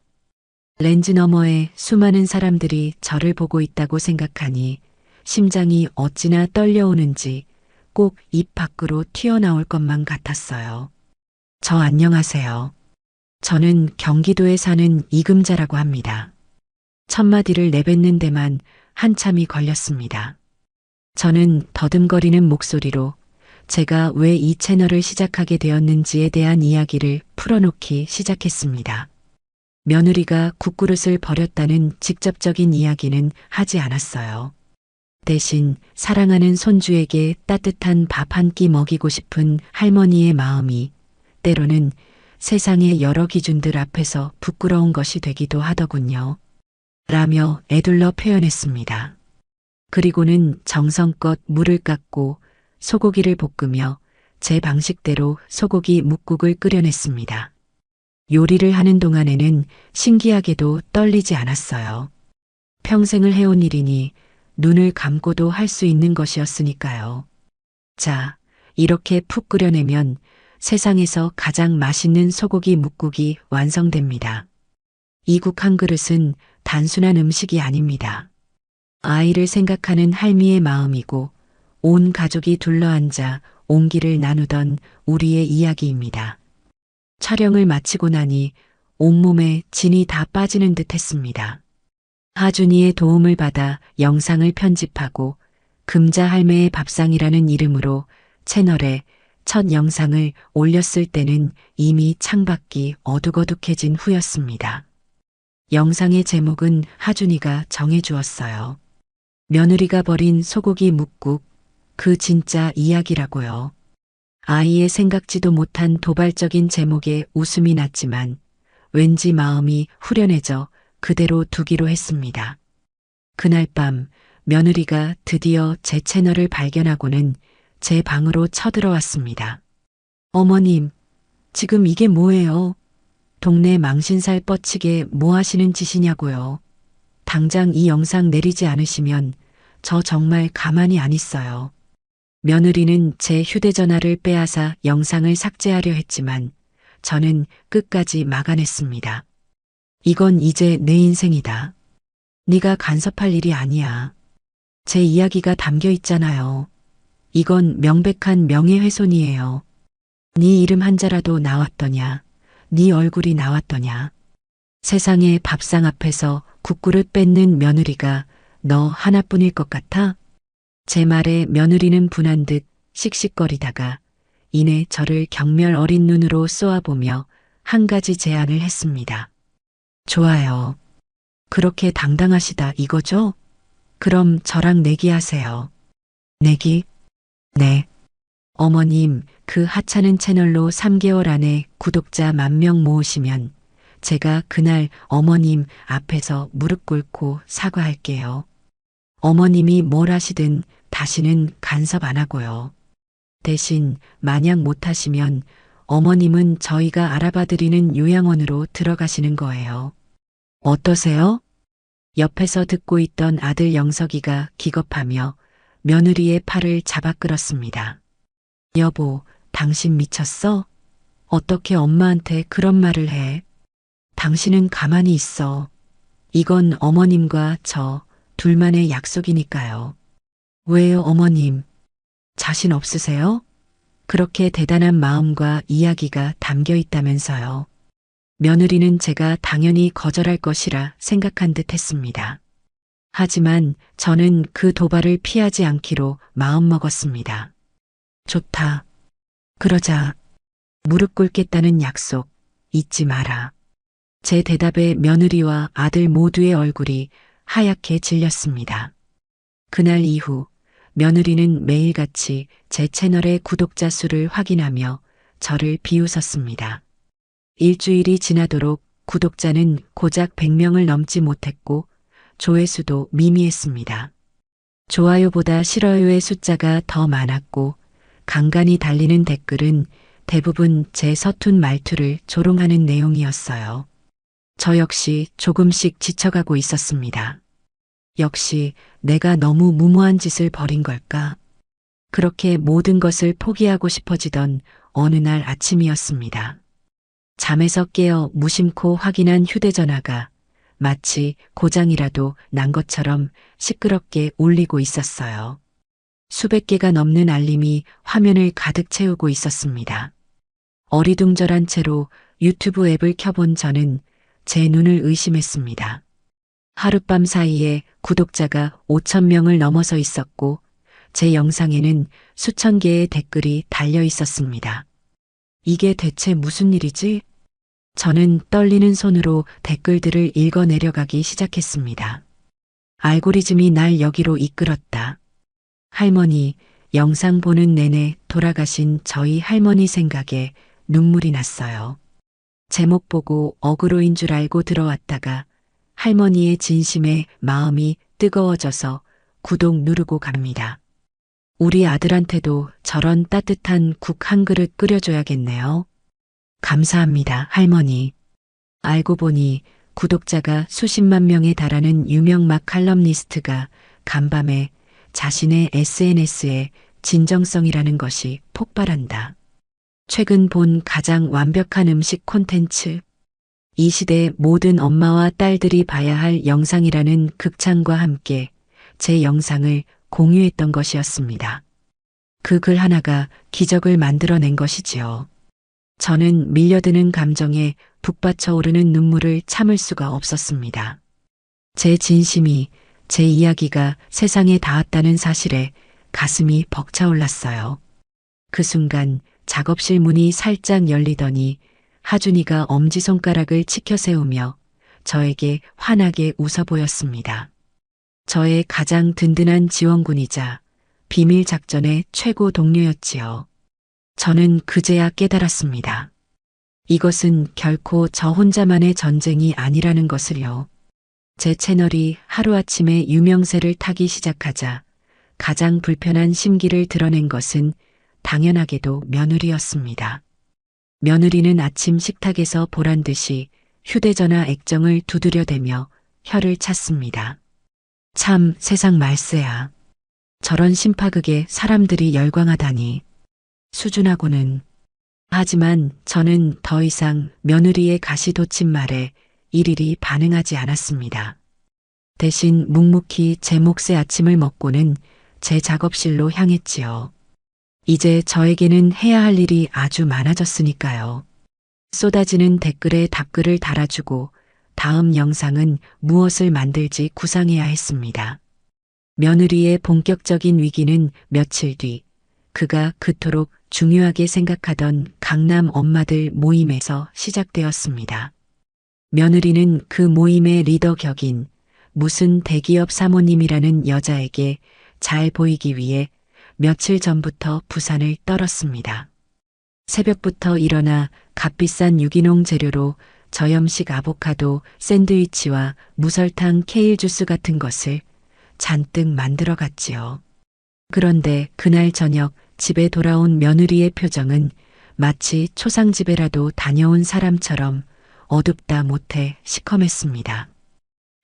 Speaker 1: 렌즈 너머에 수많은 사람들이 저를 보고 있다고 생각하니 심장이 어찌나 떨려오는지 꼭 입 밖으로 튀어나올 것만 같았어요. 저 안녕하세요. 저는 경기도에 사는 이금자라고 합니다. 첫 마디를 내뱉는 데만 한참이 걸렸습니다. 저는 더듬거리는 목소리로 제가 왜 이 채널을 시작하게 되었는지에 대한 이야기를 풀어놓기 시작했습니다. 며느리가 국그릇을 버렸다는 직접적인 이야기는 하지 않았어요. 대신 사랑하는 손주에게 따뜻한 밥 한 끼 먹이고 싶은 할머니의 마음이 때로는 세상의 여러 기준들 앞에서 부끄러운 것이 되기도 하더군요. 라며 애둘러 표현했습니다. 그리고는 정성껏 물을 깎고 소고기를 볶으며 제 방식대로 소고기 묵국을 끓여냈습니다. 요리를 하는 동안에는 신기하게도 떨리지 않았어요. 평생을 해온 일이니 눈을 감고도 할 수 있는 것이었으니까요. 자, 이렇게 푹 끓여내면 세상에서 가장 맛있는 소고기 묵국이 완성됩니다. 이 국 한 그릇은 단순한 음식이 아닙니다. 아이를 생각하는 할미의 마음이고 온 가족이 둘러앉아 온기를 나누던 우리의 이야기입니다. 촬영을 마치고 나니 온몸에 진이 다 빠지는 듯 했습니다. 하준이의 도움을 받아 영상을 편집하고 금자 할매의 밥상이라는 이름으로 채널에 첫 영상을 올렸을 때는 이미 창밖이 어둑어둑해진 후였습니다. 영상의 제목은 하준이가 정해주었어요. 며느리가 버린 소고기 묵국, 그 진짜 이야기라고요. 아이의 생각지도 못한 도발적인 제목에 웃음이 났지만 왠지 마음이 후련해져 그대로 두기로 했습니다. 그날 밤 며느리가 드디어 제 채널을 발견하고는 제 방으로 쳐들어왔습니다. 어머님, 지금 이게 뭐예요? 동네 망신살 뻗치게 뭐 하시는 짓이냐고요. 당장 이 영상 내리지 않으시면 저 정말 가만히 안 있어요. 며느리는 제 휴대전화를 빼앗아 영상을 삭제하려 했지만 저는 끝까지 막아냈습니다. 이건 이제 내 인생이다. 네가 간섭할 일이 아니야. 제 이야기가 담겨 있잖아요. 이건 명백한 명예훼손이에요. 네 이름 한자라도 나왔더냐. 네 얼굴이 나왔더냐. 세상의 밥상 앞에서 국그릇 뺏는 며느리가 너 하나뿐일 것 같아? 제 말에 며느리는 분한 듯 씩씩거리다가 이내 저를 경멸 어린 눈으로 쏘아보며 한 가지 제안을 했습니다. 좋아요. 그렇게 당당하시다 이거죠? 그럼 저랑 내기하세요. 내기? 네. 어머님, 그 하찮은 채널로 3개월 안에 구독자 10,000명 모으시면 제가 그날 어머님 앞에서 무릎 꿇고 사과할게요. 어머님이 뭘 하시든 다시는 간섭 안 하고요. 대신 만약 못하시면 어머님은 저희가 알아봐 드리는 요양원으로 들어가시는 거예요. 어떠세요? 옆에서 듣고 있던 아들 영석이가 기겁하며 며느리의 팔을 잡아 끌었습니다. 여보, 당신 미쳤어? 어떻게 엄마한테 그런 말을 해? 당신은 가만히 있어. 이건 어머님과 저 둘만의 약속이니까요. 왜요, 어머님? 자신 없으세요? 그렇게 대단한 마음과 이야기가 담겨 있다면서요. 며느리는 제가 당연히 거절할 것이라 생각한 듯 했습니다. 하지만 저는 그 도발을 피하지 않기로 마음먹었습니다. 좋다. 그러자. 무릎 꿇겠다는 약속 잊지 마라. 제 대답에 며느리와 아들 모두의 얼굴이 하얗게 질렸습니다. 그날 이후 며느리는 매일같이 제 채널의 구독자 수를 확인하며 저를 비웃었습니다. 일주일이 지나도록 구독자는 고작 100명을 넘지 못했고 조회수도 미미했습니다. 좋아요보다 싫어요의 숫자가 더 많았고 간간히 달리는 댓글은 대부분 제 서툰 말투를 조롱하는 내용이었어요. 저 역시 조금씩 지쳐가고 있었습니다. 역시 내가 너무 무모한 짓을 벌인 걸까? 그렇게 모든 것을 포기하고 싶어지던 어느 날 아침이었습니다. 잠에서 깨어 무심코 확인한 휴대전화가 마치 고장이라도 난 것처럼 시끄럽게 울리고 있었어요. 수백 개가 넘는 알림이 화면을 가득 채우고 있었습니다. 어리둥절한 채로 유튜브 앱을 켜본 저는 제 눈을 의심했습니다. 하룻밤 사이에 구독자가 5,000명을 넘어서 있었고 제 영상에는 수천 개의 댓글이 달려 있었습니다. 이게 대체 무슨 일이지? 저는 떨리는 손으로 댓글들을 읽어 내려가기 시작했습니다. 알고리즘이 날 여기로 이끌었다. 할머니, 영상 보는 내내 돌아가신 저희 할머니 생각에 눈물이 났어요. 제목 보고 어그로인 줄 알고 들어왔다가 할머니의 진심에 마음이 뜨거워져서 구독 누르고 갑니다. 우리 아들한테도 저런 따뜻한 국 한 그릇 끓여줘야겠네요. 감사합니다, 할머니. 알고 보니 구독자가 수십만 명에 달하는 유명 막 칼럼니스트가 간밤에 자신의 SNS에 진정성이라는 것이 폭발한다. 최근 본 가장 완벽한 음식 콘텐츠. 이 시대 모든 엄마와 딸들이 봐야 할 영상이라는 극찬과 함께 제 영상을 공유했던 것이었습니다. 그 글 하나가 기적을 만들어낸 것이지요. 저는 밀려드는 감정에 북받쳐 오르는 눈물을 참을 수가 없었습니다. 제 진심이, 제 이야기가 세상에 닿았다는 사실에 가슴이 벅차올랐어요. 그 순간 작업실 문이 살짝 열리더니 하준이가 엄지손가락을 치켜 세우며 저에게 환하게 웃어 보였습니다. 저의 가장 든든한 지원군이자 비밀 작전의 최고 동료였지요. 저는 그제야 깨달았습니다. 이것은 결코 저 혼자만의 전쟁이 아니라는 것을요. 제 채널이 하루아침에 유명세를 타기 시작하자 가장 불편한 심기를 드러낸 것은 당연하게도 며느리였습니다. 며느리는 아침 식탁에서 보란 듯이 휴대전화 액정을 두드려대며 혀를 찼습니다. 참 세상 말세야. 저런 심파극에 사람들이 열광하다니. 수준하고는. 하지만 저는 더 이상 며느리의 가시돋친 말에 일일이 반응하지 않았습니다. 대신 묵묵히 제 몫의 아침을 먹고는 제 작업실로 향했지요. 이제 저에게는 해야 할 일이 아주 많아졌으니까요. 쏟아지는 댓글에 답글을 달아주고 다음 영상은 무엇을 만들지 구상해야 했습니다. 며느리의 본격적인 위기는 며칠 뒤 그가 그토록 중요하게 생각하던 강남 엄마들 모임에서 시작되었습니다. 며느리는 그 모임의 리더 격인 무슨 대기업 사모님이라는 여자에게 잘 보이기 위해 며칠 전부터 부산을 떨었습니다. 새벽부터 일어나 값비싼 유기농 재료로 저염식 아보카도 샌드위치와 무설탕 케일 주스 같은 것을 잔뜩 만들어 갔지요. 그런데 그날 저녁 집에 돌아온 며느리의 표정은 마치 초상집에라도 다녀온 사람처럼 어둡다 못해 시커맸습니다.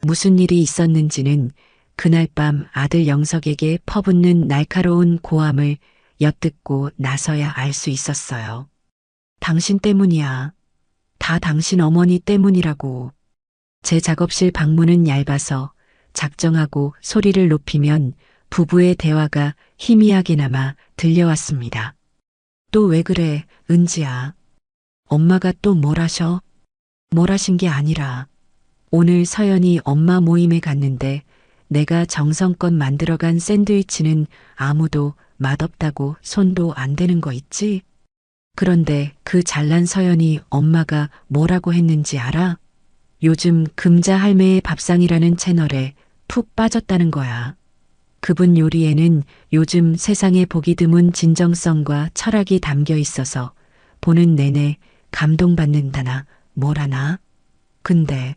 Speaker 1: 무슨 일이 있었는지는 그날 밤 아들 영석에게 퍼붓는 날카로운 고함을 엿듣고 나서야 알 수 있었어요. 당신 때문이야. 다 당신 어머니 때문이라고. 제 작업실 방문은 얇아서 작정하고 소리를 높이면 부부의 대화가 희미하게나마 들려왔습니다. 또 왜 그래, 은지야. 엄마가 또 뭘 하셔? 뭘 하신 게 아니라 오늘 서연이 엄마 모임에 갔는데 내가 정성껏 만들어간 샌드위치는 아무도 맛없다고 손도 안 대는 거 있지? 그런데 그 잘난 서연이 엄마가 뭐라고 했는지 알아? 요즘 금자 할매의 밥상이라는 채널에 푹 빠졌다는 거야. 그분 요리에는 요즘 세상에 보기 드문 진정성과 철학이 담겨 있어서 보는 내내 감동받는다나 뭐라나. 근데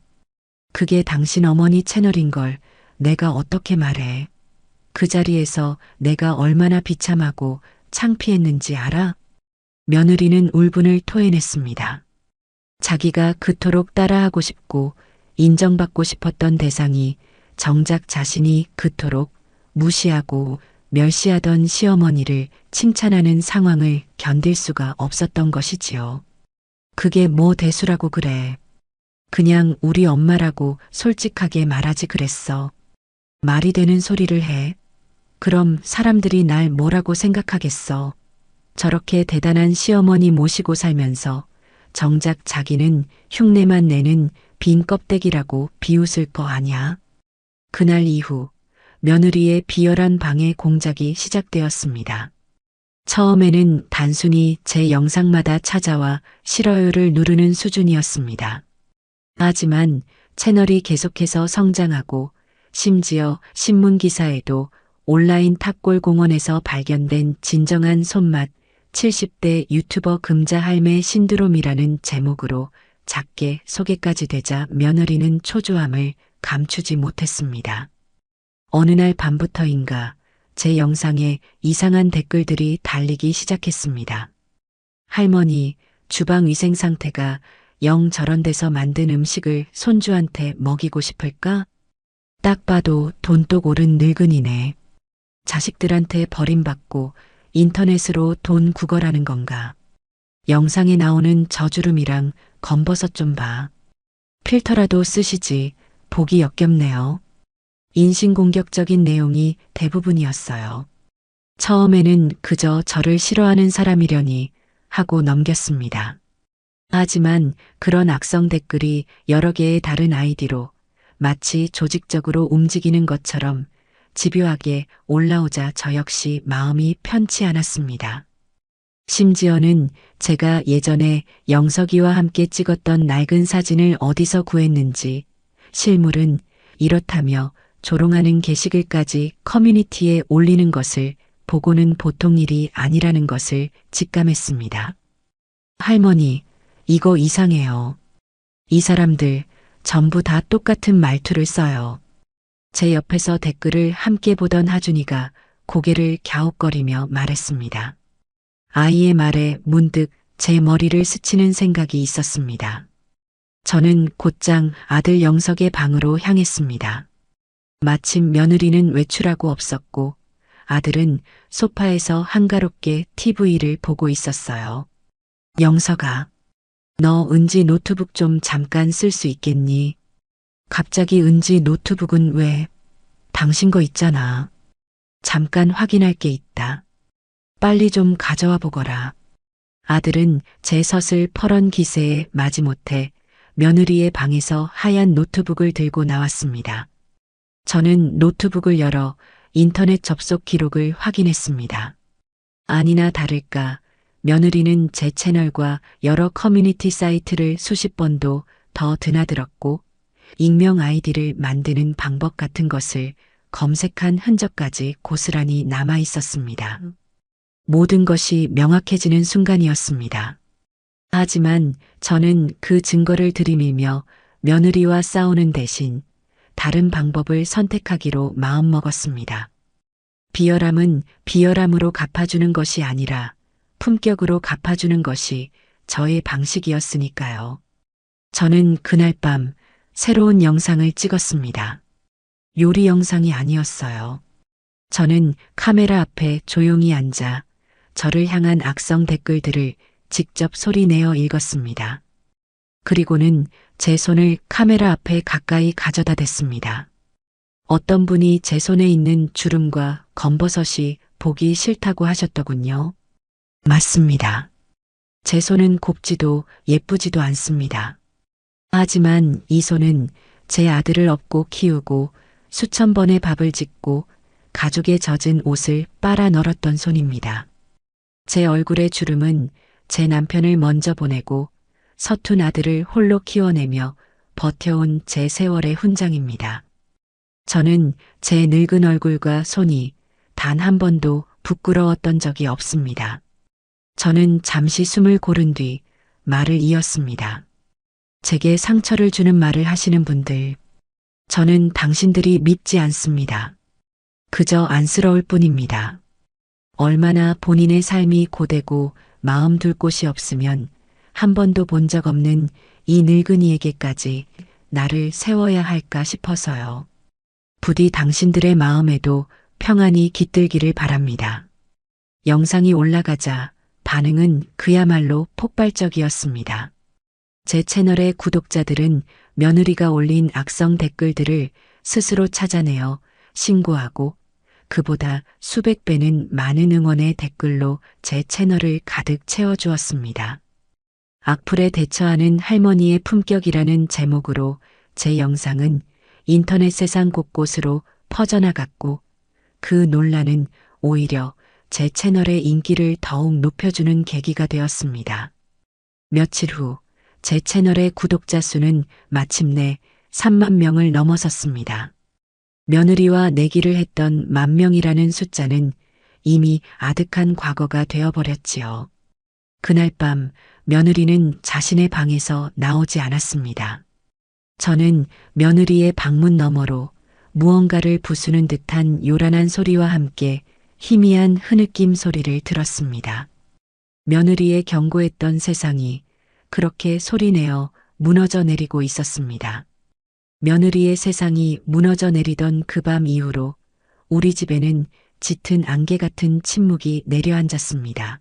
Speaker 1: 그게 당신 어머니 채널인 걸 내가 어떻게 말해. 그 자리에서 내가 얼마나 비참하고 창피했는지 알아? 며느리는 울분을 토해냈습니다. 자기가 그토록 따라하고 싶고 인정받고 싶었던 대상이 정작 자신이 그토록 무시하고 멸시하던 시어머니를 칭찬하는 상황을 견딜 수가 없었던 것이지요. 그게 뭐 대수라고 그래. 그냥 우리 엄마라고 솔직하게 말하지 그랬어. 말이 되는 소리를 해. 그럼 사람들이 날 뭐라고 생각하겠어. 저렇게 대단한 시어머니 모시고 살면서 정작 자기는 흉내만 내는 빈 껍데기라고 비웃을 거 아냐. 그날 이후 며느리의 비열한 방해 공작이 시작되었습니다. 처음에는 단순히 제 영상마다 찾아와 싫어요를 누르는 수준이었습니다. 하지만 채널이 계속해서 성장하고 심지어 신문기사에도 온라인 탑골 공원에서 발견된 진정한 손맛 70대 유튜버 금자 할매 신드롬이라는 제목으로 작게 소개까지 되자 며느리는 초조함을 감추지 못했습니다. 어느 날 밤부터인가 제 영상에 이상한 댓글들이 달리기 시작했습니다. 할머니, 주방 위생 상태가 영 저런 데서 만든 음식을 손주한테 먹이고 싶을까? 딱 봐도 돈독 오른 늙은이네. 자식들한테 버림받고 인터넷으로 돈 구걸하는 건가? 영상에 나오는 저주름이랑 검버섯 좀 봐. 필터라도 쓰시지. 보기 역겹네요. 인신공격적인 내용이 대부분이었어요. 처음에는 그저 저를 싫어하는 사람이려니 하고 넘겼습니다. 하지만 그런 악성 댓글이 여러 개의 다른 아이디로 마치 조직적으로 움직이는 것처럼 집요하게 올라오자 저 역시 마음이 편치 않았습니다. 심지어는 제가 예전에 영석이와 함께 찍었던 낡은 사진을 어디서 구했는지 실물은 이렇다며 조롱하는 게시글까지 커뮤니티에 올리는 것을 보고는 보통 일이 아니라는 것을 직감했습니다. 할머니, 이거 이상해요. 이 사람들 전부 다 똑같은 말투를 써요. 제 옆에서 댓글을 함께 보던 하준이가 고개를 갸웃거리며 말했습니다. 아이의 말에 문득 제 머리를 스치는 생각이 있었습니다. 저는 곧장 아들 영석의 방으로 향했습니다. 마침 며느리는 외출하고 없었고 아들은 소파에서 한가롭게 TV를 보고 있었어요. 영석아, 너 은지 노트북 좀 잠깐 쓸 수 있겠니? 갑자기 은지 노트북은 왜? 당신 거 있잖아. 잠깐 확인할 게 있다. 빨리 좀 가져와 보거라. 아들은 제 섯을 퍼런 기세에 마지못해 며느리의 방에서 하얀 노트북을 들고 나왔습니다. 저는 노트북을 열어 인터넷 접속 기록을 확인했습니다. 아니나 다를까 며느리는 제 채널과 여러 커뮤니티 사이트를 수십 번도 더 드나들었고 익명 아이디를 만드는 방법 같은 것을 검색한 흔적까지 고스란히 남아 있었습니다. 모든 것이 명확해지는 순간이었습니다. 하지만 저는 그 증거를 들이밀며 며느리와 싸우는 대신 다른 방법을 선택하기로 마음먹었습니다. 비열함은 비열함으로 갚아주는 것이 아니라 품격으로 갚아주는 것이 저의 방식이었으니까요. 저는 그날 밤 새로운 영상을 찍었습니다. 요리 영상이 아니었어요. 저는 카메라 앞에 조용히 앉아 저를 향한 악성 댓글들을 직접 소리내어 읽었습니다. 그리고는 제 손을 카메라 앞에 가까이 가져다 댔습니다. 어떤 분이 제 손에 있는 주름과 검버섯이 보기 싫다고 하셨더군요. 맞습니다. 제 손은 곱지도 예쁘지도 않습니다. 하지만 이 손은 제 아들을 업고 키우고 수천 번의 밥을 짓고 가죽에 젖은 옷을 빨아 널었던 손입니다. 제 얼굴의 주름은 제 남편을 먼저 보내고 서툰 아들을 홀로 키워내며 버텨온 제 세월의 훈장입니다. 저는 제 늙은 얼굴과 손이 단 한 번도 부끄러웠던 적이 없습니다. 저는 잠시 숨을 고른 뒤 말을 이었습니다. 제게 상처를 주는 말을 하시는 분들, 저는 당신들이 믿지 않습니다. 그저 안쓰러울 뿐입니다. 얼마나 본인의 삶이 고되고 마음 둘 곳이 없으면 한 번도 본 적 없는 이 늙은이에게까지 나를 세워야 할까 싶어서요. 부디 당신들의 마음에도 평안이 깃들기를 바랍니다. 영상이 올라가자 반응은 그야말로 폭발적이었습니다. 제 채널의 구독자들은 며느리가 올린 악성 댓글들을 스스로 찾아내어 신고하고 그보다 수백 배는 많은 응원의 댓글로 제 채널을 가득 채워주었습니다. 악플에 대처하는 할머니의 품격이라는 제목으로 제 영상은 인터넷 세상 곳곳으로 퍼져나갔고 그 논란은 오히려 제 채널의 인기를 더욱 높여주는 계기가 되었습니다. 며칠 후 제 채널의 구독자 수는 마침내 3만 명을 넘어섰습니다. 며느리와 내기를 했던 10,000명이라는 숫자는 이미 아득한 과거가 되어버렸지요. 그날 밤 며느리는 자신의 방에서 나오지 않았습니다. 저는 며느리의 방문 너머로 무언가를 부수는 듯한 요란한 소리와 함께 희미한 흐느낌 소리를 들었습니다. 며느리의 경고했던 세상이 그렇게 소리내어 무너져 내리고 있었습니다. 며느리의 세상이 무너져 내리던 그 밤 이후로 우리 집에는 짙은 안개 같은 침묵이 내려앉았습니다.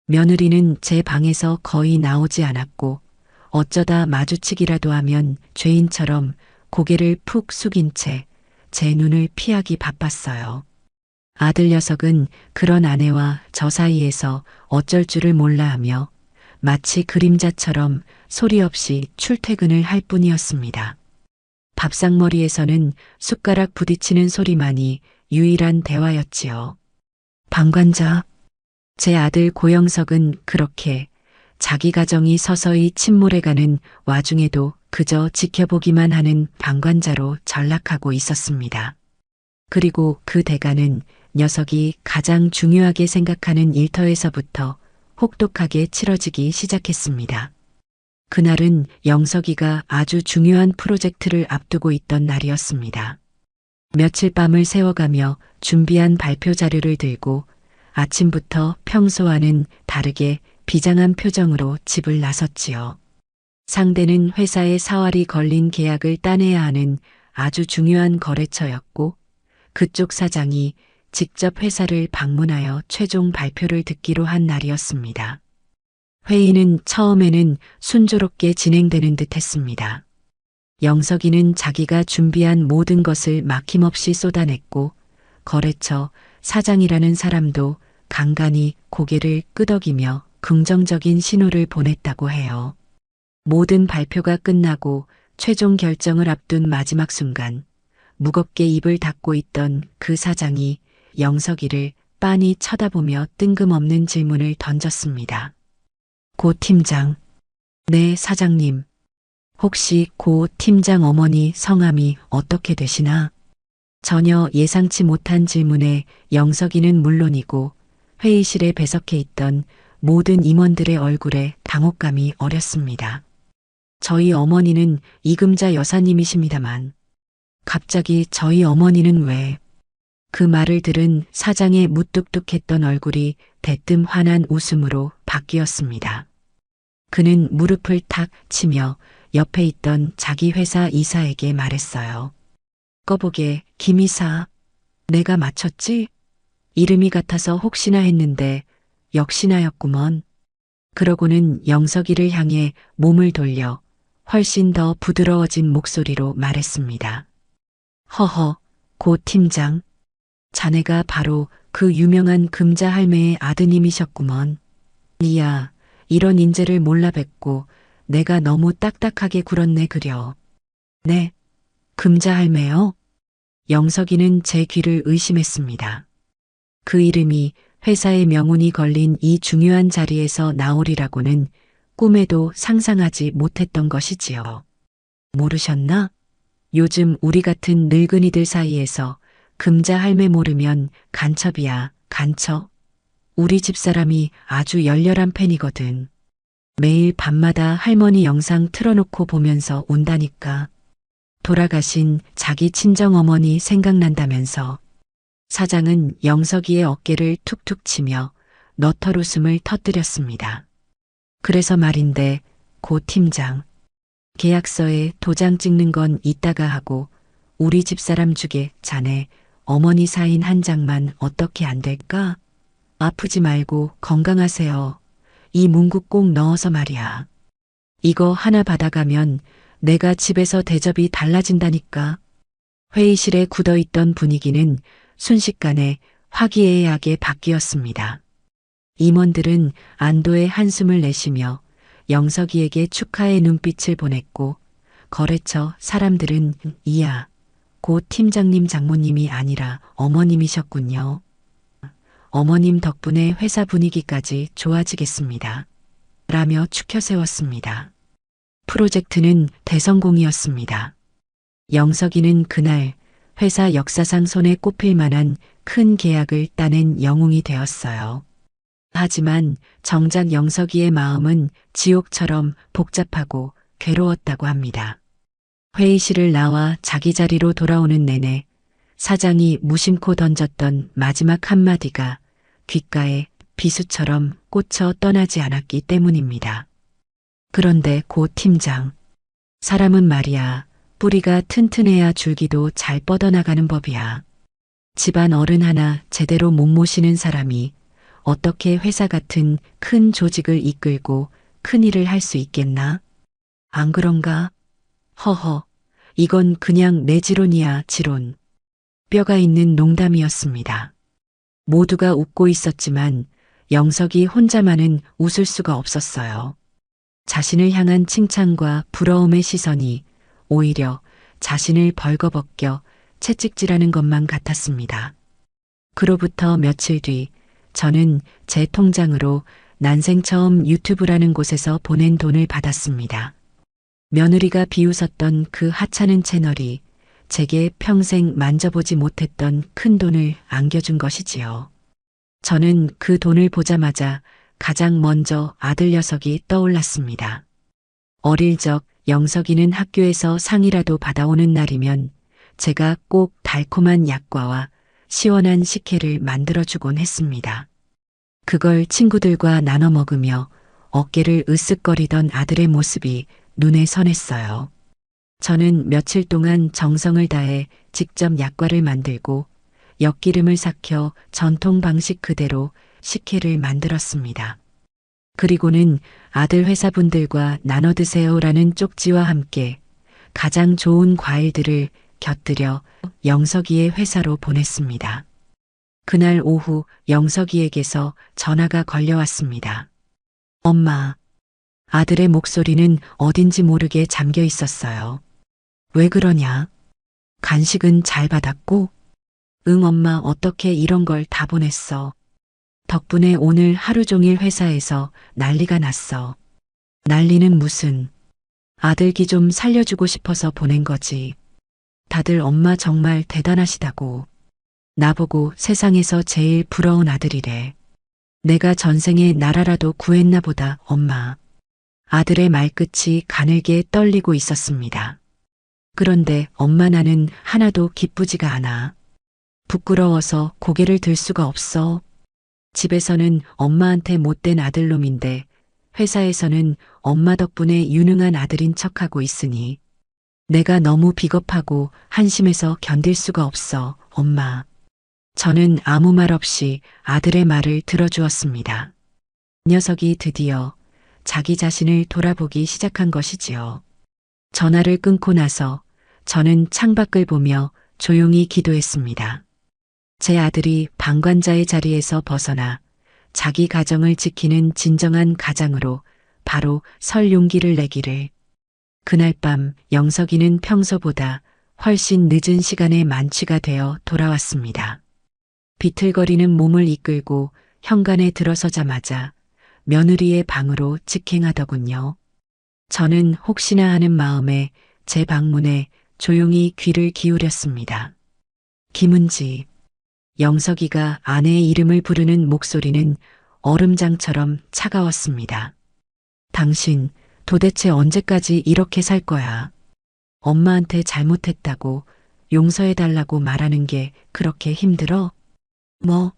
Speaker 1: 며느리는 제 방에서 거의 나오지 않았고 어쩌다 마주치기라도 하면 죄인처럼 고개를 푹 숙인 채 제 눈을 피하기 바빴어요. 아들 녀석은 그런 아내와 저 사이에서 어쩔 줄을 몰라 하며 마치 그림자처럼 소리 없이 출퇴근을 할 뿐이었습니다. 밥상머리에서는 숟가락 부딪히는 소리만이 유일한 대화였지요. 방관자. 제 아들 고영석은 그렇게 자기 가정이 서서히 침몰해가는 와중에도 그저 지켜보기만 하는 방관자로 전락하고 있었습니다. 그리고 그 대가는 녀석이 가장 중요하게 생각하는 일터에서부터 혹독하게 치러지기 시작했습니다. 그날은 영석이가 아주 중요한 프로젝트를 앞두고 있던 날이었습니다. 며칠 밤을 새워가며 준비한 발표 자료를 들고 아침부터 평소와는 다르게 비장한 표정으로 집을 나섰지요. 상대는 회사의 사활이 걸린 계약을 따내야 하는 아주 중요한 거래처였고 그쪽 사장이 직접 회사를 방문하여 최종 발표를 듣기로 한 날이었습니다. 회의는 처음에는 순조롭게 진행되는 듯 했습니다. 영석이는 자기가 준비한 모든 것을 막힘없이 쏟아냈고 거래처 사장이라는 사람도 간간히 고개를 끄덕이며 긍정적인 신호를 보냈다고 해요. 모든 발표가 끝나고 최종 결정을 앞둔 마지막 순간 무겁게 입을 닫고 있던 그 사장이 영석이를 빤히 쳐다보며 뜬금없는 질문을 던졌습니다. 고 팀장. 네, 사장님. 혹시 고 팀장 어머니 성함이 어떻게 되시나? 전혀 예상치 못한 질문에 영석이는 물론이고 회의실에 배석해 있던 모든 임원들의 얼굴에 당혹감이 어렸습니다. 저희 어머니는 이금자 여사님이십니다만 갑자기 저희 어머니는 왜? 그 말을 들은 사장의 무뚝뚝했던 얼굴이 대뜸 환한 웃음으로 바뀌었습니다. 그는 무릎을 탁 치며 옆에 있던 자기 회사 이사에게 말했어요. 꺼보게, 김 이사. 내가 맞췄지? 이름이 같아서 혹시나 했는데 역시나였구먼. 그러고는 영석이를 향해 몸을 돌려 훨씬 더 부드러워진 목소리로 말했습니다. 허허, 고 팀장. 자네가 바로 그 유명한 금자 할매의 아드님이셨구먼. 이야, 이런 인재를 몰라 뵙고 내가 너무 딱딱하게 굴었네 그려. 네, 금자 할매요? 영석이는 제 귀를 의심했습니다. 그 이름이 회사의 명운이 걸린 이 중요한 자리에서 나오리라고는 꿈에도 상상하지 못했던 것이지요. 모르셨나? 요즘 우리 같은 늙은이들 사이에서 금자 할매 모르면 간첩이야, 간첩. 우리 집사람이 아주 열렬한 팬이거든. 매일 밤마다 할머니 영상 틀어놓고 보면서 운다니까. 돌아가신 자기 친정어머니 생각난다면서. 사장은 영석이의 어깨를 툭툭 치며 너털 웃음을 터뜨렸습니다. 그래서 말인데, 고 팀장. 계약서에 도장 찍는 건 이따가 하고 우리 집사람 중에 자네 어머니 사인 한 장만 어떻게 안 될까? 아프지 말고 건강하세요. 이 문구 꼭 넣어서 말이야. 이거 하나 받아가면 내가 집에서 대접이 달라진다니까. 회의실에 굳어있던 분위기는 순식간에 화기애애하게 바뀌었습니다. 임원들은 안도의 한숨을 내쉬며 영석이에게 축하의 눈빛을 보냈고 거래처 사람들은 이야, 고 팀장님 장모님이 아니라 어머님이셨군요. 어머님 덕분에 회사 분위기까지 좋아지겠습니다. 라며 축혀 세웠습니다. 프로젝트는 대성공이었습니다. 영석이는 그날 회사 역사상 손에 꼽힐 만한 큰 계약을 따낸 영웅이 되었어요. 하지만 정작 영석이의 마음은 지옥처럼 복잡하고 괴로웠다고 합니다. 회의실을 나와 자기 자리로 돌아오는 내내 사장이 무심코 던졌던 마지막 한마디가 귓가에 비수처럼 꽂혀 떠나지 않았기 때문입니다. 그런데 고 팀장, 사람은 말이야 뿌리가 튼튼해야 줄기도 잘 뻗어나가는 법이야. 집안 어른 하나 제대로 못 모시는 사람이 어떻게 회사 같은 큰 조직을 이끌고 큰 일을 할 수 있겠나? 안 그런가? 허허, 이건 그냥 내 지론이야, 지론. 뼈가 있는 농담이었습니다. 모두가 웃고 있었지만 영석이 혼자만은 웃을 수가 없었어요. 자신을 향한 칭찬과 부러움의 시선이 오히려 자신을 벌거벗겨 채찍질하는 것만 같았습니다. 그로부터 며칠 뒤 저는 제 통장으로 난생 처음 유튜브라는 곳에서 보낸 돈을 받았습니다. 며느리가 비웃었던 그 하찮은 채널이 제게 평생 만져보지 못했던 큰 돈을 안겨준 것이지요. 저는 그 돈을 보자마자 가장 먼저 아들 녀석이 떠올랐습니다. 어릴 적 영석이는 학교에서 상이라도 받아오는 날이면 제가 꼭 달콤한 약과와 시원한 식혜를 만들어주곤 했습니다. 그걸 친구들과 나눠 먹으며 어깨를 으쓱거리던 아들의 모습이 눈에 선했어요. 저는 며칠 동안 정성을 다해 직접 약과를 만들고 엿기름을 삭혀 전통 방식 그대로 식혜를 만들었습니다. 그리고는 아들 회사분들과 나눠 드세요라는 쪽지와 함께 가장 좋은 과일들을 곁들여 영석이의 회사로 보냈습니다. 그날 오후 영석이에게서 전화가 걸려왔습니다. 엄마. 아들의 목소리는 어딘지 모르게 잠겨 있었어요. 왜 그러냐? 간식은 잘 받았고? 응 엄마 어떻게 이런 걸 다 보냈어. 덕분에 오늘 하루 종일 회사에서 난리가 났어. 난리는 무슨. 아들 기 좀 살려주고 싶어서 보낸 거지. 다들 엄마 정말 대단하시다고. 나보고 세상에서 제일 부러운 아들이래. 내가 전생에 나라라도 구했나 보다 엄마. 아들의 말끝이 가늘게 떨리고 있었습니다. 그런데 엄마 나는 하나도 기쁘지가 않아. 부끄러워서 고개를 들 수가 없어. 집에서는 엄마한테 못된 아들놈인데 회사에서는 엄마 덕분에 유능한 아들인 척하고 있으니 내가 너무 비겁하고 한심해서 견딜 수가 없어, 엄마. 저는 아무 말 없이 아들의 말을 들어주었습니다. 녀석이 드디어 자기 자신을 돌아보기 시작한 것이지요. 전화를 끊고 나서 저는 창밖을 보며 조용히 기도했습니다. 제 아들이 방관자의 자리에서 벗어나 자기 가정을 지키는 진정한 가장으로 바로 설 용기를 내기를. 그날 밤 영석이는 평소보다 훨씬 늦은 시간에 만취가 되어 돌아왔습니다. 비틀거리는 몸을 이끌고 현관에 들어서자마자 며느리의 방으로 직행하더군요. 저는 혹시나 하는 마음에 제 방문에 조용히 귀를 기울였습니다. 김은지. 영석이가 아내의 이름을 부르는 목소리는 얼음장처럼 차가웠습니다. 당신 도대체 언제까지 이렇게 살 거야? 엄마한테 잘못했다고 용서해달라고 말하는 게 그렇게 힘들어? 뭐,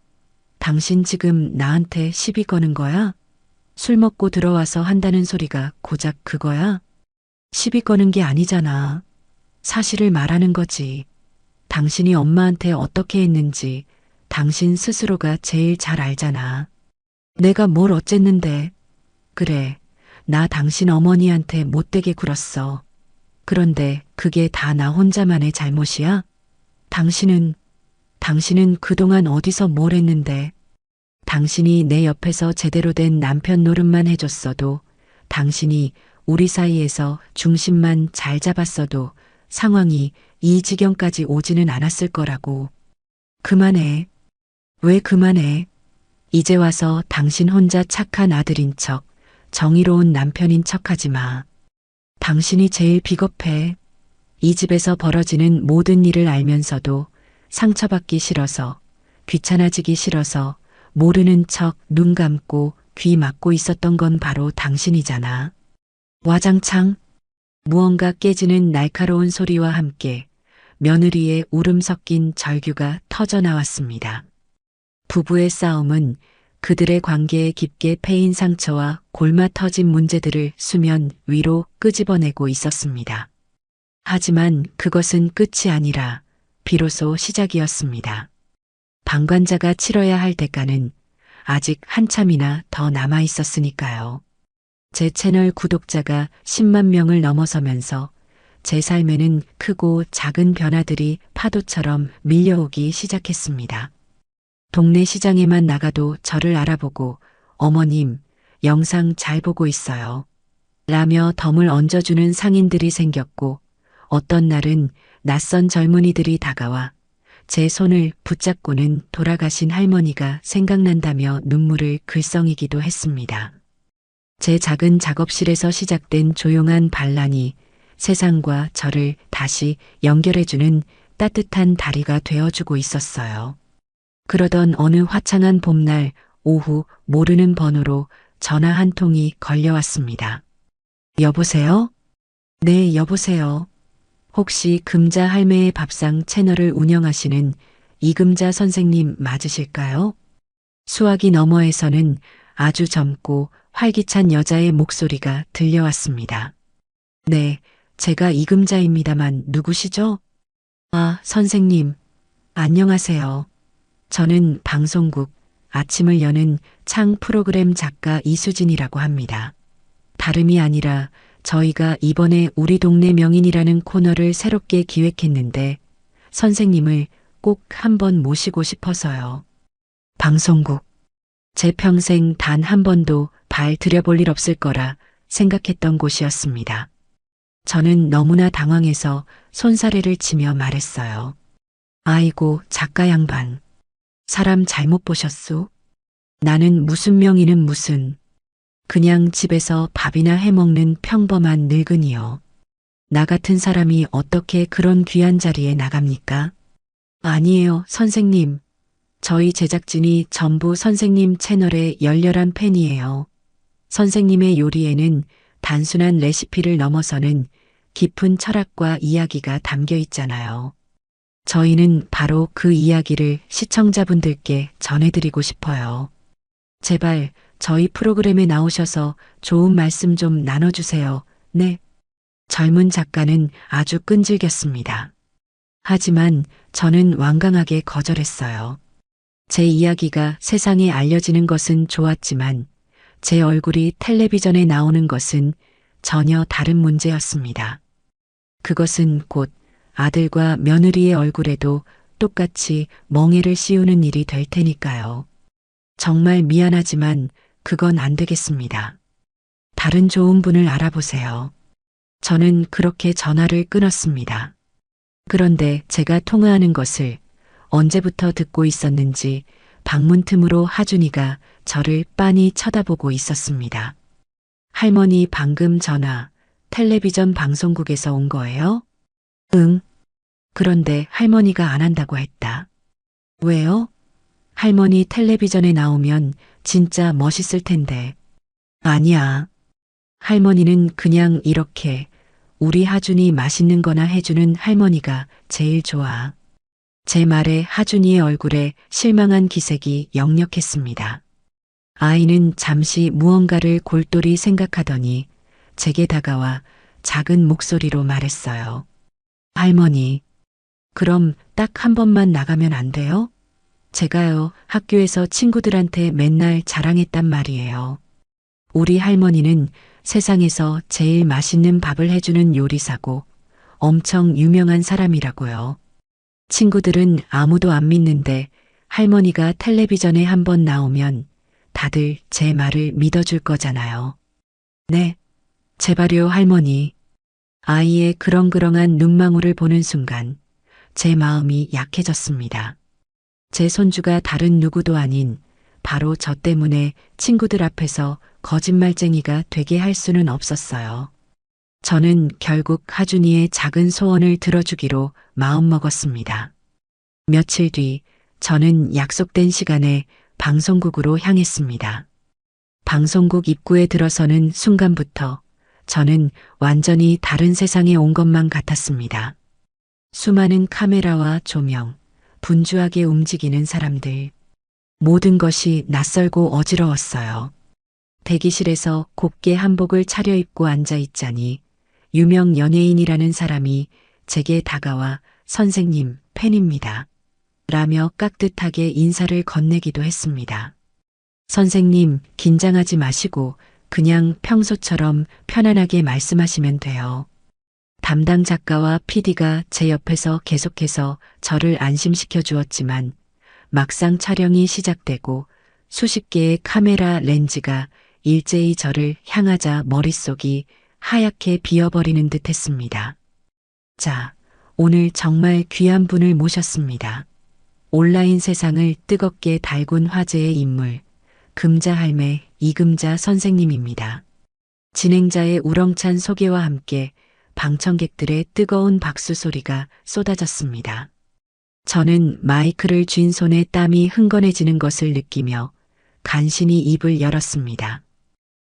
Speaker 1: 당신 지금 나한테 시비 거는 거야? 술 먹고 들어와서 한다는 소리가 고작 그거야? 시비 거는 게 아니잖아. 사실을 말하는 거지. 당신이 엄마한테 어떻게 했는지 당신 스스로가 제일 잘 알잖아. 내가 뭘 어쨌는데. 그래, 나 당신 어머니한테 못되게 굴었어. 그런데 그게 다 나 혼자만의 잘못이야? 당신은 그동안 어디서 뭘 했는데? 당신이 내 옆에서 제대로 된 남편 노릇만 해줬어도, 당신이 우리 사이에서 중심만 잘 잡았어도 상황이 이 지경까지 오지는 않았을 거라고. 그만해. 왜 그만해? 이제 와서 당신 혼자 착한 아들인 척, 정의로운 남편인 척하지 마. 당신이 제일 비겁해. 이 집에서 벌어지는 모든 일을 알면서도 상처받기 싫어서, 귀찮아지기 싫어서 모르는 척 눈 감고 귀 막고 있었던 건 바로 당신이잖아. 와장창. 무언가 깨지는 날카로운 소리와 함께 며느리의 울음 섞인 절규가 터져 나왔습니다. 부부의 싸움은 그들의 관계에 깊게 패인 상처와 골마 터진 문제들을 수면 위로 끄집어내고 있었습니다. 하지만 그것은 끝이 아니라 비로소 시작이었습니다. 방관자가 치러야 할 대가는 아직 한참이나 더 남아 있었으니까요. 제 채널 구독자가 10만 명을 넘어서면서 제 삶에는 크고 작은 변화들이 파도처럼 밀려오기 시작했습니다. 동네 시장에만 나가도 저를 알아보고 어머님, 영상 잘 보고 있어요. 라며 덤을 얹어주는 상인들이 생겼고 어떤 날은 낯선 젊은이들이 다가와 제 손을 붙잡고는 돌아가신 할머니가 생각난다며 눈물을 글썽이기도 했습니다. 제 작은 작업실에서 시작된 조용한 반란이 세상과 저를 다시 연결해주는 따뜻한 다리가 되어주고 있었어요. 그러던 어느 화창한 봄날 오후 모르는 번호로 전화 한 통이 걸려왔습니다. 여보세요? 네, 여보세요. 혹시 금자 할매의 밥상 채널을 운영하시는 이금자 선생님 맞으실까요? 수화기 너머에서는 아주 젊고 활기찬 여자의 목소리가 들려왔습니다. 네, 제가 이금자입니다만 누구시죠? 아, 선생님. 안녕하세요. 저는 방송국 아침을 여는 창 프로그램 작가 이수진이라고 합니다. 다름이 아니라 저희가 이번에 우리 동네 명인이라는 코너를 새롭게 기획했는데 선생님을 꼭 한번 모시고 싶어서요. 방송국. 제 평생 단 한 번도 발 들여볼 일 없을 거라 생각했던 곳이었습니다. 저는 너무나 당황해서 손사래를 치며 말했어요. 아이고, 작가 양반. 사람 잘못 보셨소? 나는 무슨 명의는 무슨. 그냥 집에서 밥이나 해먹는 평범한 늙은이요. 나 같은 사람이 어떻게 그런 귀한 자리에 나갑니까? 아니에요, 선생님. 저희 제작진이 전부 선생님 채널의 열렬한 팬이에요. 선생님의 요리에는 단순한 레시피를 넘어서는 깊은 철학과 이야기가 담겨 있잖아요. 저희는 바로 그 이야기를 시청자분들께 전해드리고 싶어요. 제발 저희 프로그램에 나오셔서 좋은 말씀 좀 나눠주세요. 네. 젊은 작가는 아주 끈질겼습니다. 하지만 저는 완강하게 거절했어요. 제 이야기가 세상에 알려지는 것은 좋았지만 제 얼굴이 텔레비전에 나오는 것은 전혀 다른 문제였습니다. 그것은 곧 아들과 며느리의 얼굴에도 똑같이 멍에를 씌우는 일이 될 테니까요. 정말 미안하지만 그건 안 되겠습니다. 다른 좋은 분을 알아보세요. 저는 그렇게 전화를 끊었습니다. 그런데 제가 통화하는 것을 언제부터 듣고 있었는지 방문 틈으로 하준이가 저를 빤히 쳐다보고 있었습니다. 할머니 방금 전화, 텔레비전 방송국에서 온 거예요? 응. 그런데 할머니가 안 한다고 했다. 왜요? 할머니 텔레비전에 나오면 진짜 멋있을 텐데. 아니야. 할머니는 그냥 이렇게 우리 하준이 맛있는 거나 해주는 할머니가 제일 좋아. 제 말에 하준이의 얼굴에 실망한 기색이 역력했습니다. 아이는 잠시 무언가를 골똘히 생각하더니 제게 다가와 작은 목소리로 말했어요. 할머니, 그럼 딱 한 번만 나가면 안 돼요? 제가요, 학교에서 친구들한테 맨날 자랑했단 말이에요. 우리 할머니는 세상에서 제일 맛있는 밥을 해주는 요리사고 엄청 유명한 사람이라고요. 친구들은 아무도 안 믿는데 할머니가 텔레비전에 한번 나오면 다들 제 말을 믿어줄 거잖아요. 네, 제발요 할머니. 아이의 그렁그렁한 눈망울을 보는 순간 제 마음이 약해졌습니다. 제 손주가 다른 누구도 아닌 바로 저 때문에 친구들 앞에서 거짓말쟁이가 되게 할 수는 없었어요. 저는 결국 하준이의 작은 소원을 들어주기로 마음먹었습니다. 며칠 뒤 저는 약속된 시간에 방송국으로 향했습니다. 방송국 입구에 들어서는 순간부터 저는 완전히 다른 세상에 온 것만 같았습니다. 수많은 카메라와 조명, 분주하게 움직이는 사람들. 모든 것이 낯설고 어지러웠어요. 대기실에서 곱게 한복을 차려입고 앉아 있자니 유명 연예인이라는 사람이 제게 다가와 선생님 팬입니다. 라며 깍듯하게 인사를 건네기도 했습니다. 선생님, 긴장하지 마시고 그냥 평소처럼 편안하게 말씀하시면 돼요. 담당 작가와 PD가 제 옆에서 계속해서 저를 안심시켜 주었지만 막상 촬영이 시작되고 수십 개의 카메라 렌즈가 일제히 저를 향하자 머릿속이 하얗게 비어버리는 듯 했습니다. 자, 오늘 정말 귀한 분을 모셨습니다. 온라인 세상을 뜨겁게 달군 화제의 인물, 금자할매 이금자 선생님입니다. 진행자의 우렁찬 소개와 함께 방청객들의 뜨거운 박수 소리가 쏟아졌습니다. 저는 마이크를 쥔 손에 땀이 흥건해지는 것을 느끼며 간신히 입을 열었습니다.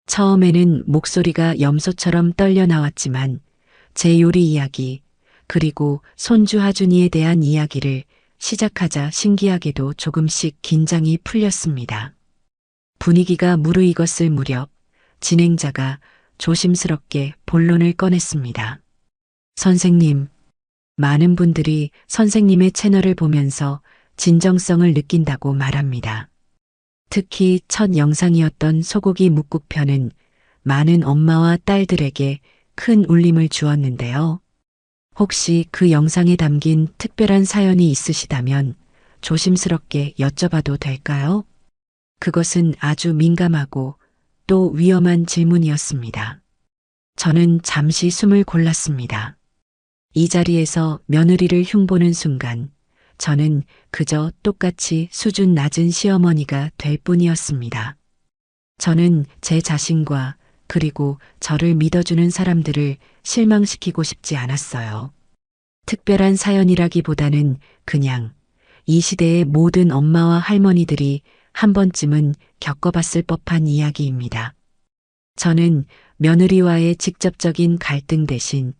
Speaker 1: 처음에는 목소리가 염소처럼 떨려 나왔지만 제 요리 이야기 그리고 손주 하준이에 대한 이야기를 시작하자 신기하게도 조금씩 긴장이 풀렸습니다. 분위기가 무르익었을 무렵 진행자가 조심스럽게 본론을 꺼냈습니다. 선생님, 많은 분들이 선생님의 채널을 보면서 진정성을 느낀다고 말합니다. 특히 첫 영상이었던 소고기 묵국 편은 많은 엄마와 딸들에게 큰 울림을 주었는데요. 혹시 그 영상에 담긴 특별한 사연이 있으시다면 조심스럽게 여쭤봐도 될까요? 그것은 아주 민감하고 또 위험한 질문이었습니다. 저는 잠시 숨을 골랐습니다. 이 자리에서 며느리를 흉보는 순간 저는 그저 똑같이 수준 낮은 시어머니가 될 뿐이었습니다. 저는 제 자신과 그리고 저를 믿어주는 사람들을 실망시키고 싶지 않았어요. 특별한 사연이라기보다는 그냥 이 시대의 모든 엄마와 할머니들이 한 번쯤은 겪어봤을 법한 이야기입니다. 저는 며느리와의 직접적인 갈등 대신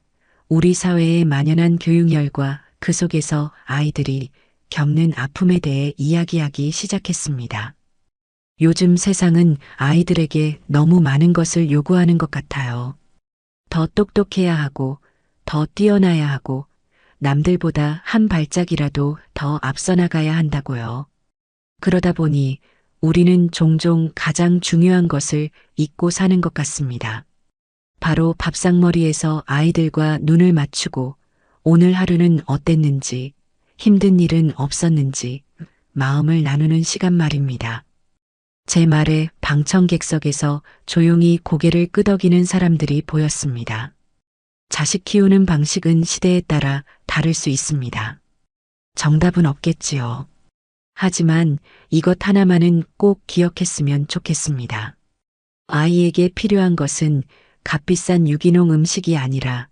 Speaker 1: 우리 사회에 만연한 교육열과 그 속에서 아이들이 겪는 아픔에 대해 이야기하기 시작했습니다. 요즘 세상은 아이들에게 너무 많은 것을 요구하는 것 같아요. 더 똑똑해야 하고, 더 뛰어나야 하고, 남들보다 한 발짝이라도 더 앞서 나가야 한다고요. 그러다 보니 우리는 종종 가장 중요한 것을 잊고 사는 것 같습니다. 바로 밥상머리에서 아이들과 눈을 맞추고 오늘 하루는 어땠는지, 힘든 일은 없었는지 마음을 나누는 시간 말입니다. 제 말에 방청객석에서 조용히 고개를 끄덕이는 사람들이 보였습니다. 자식 키우는 방식은 시대에 따라 다를 수 있습니다. 정답은 없겠지요. 하지만 이것 하나만은 꼭 기억했으면 좋겠습니다. 아이에게 필요한 것은 값비싼 유기농 음식이 아니라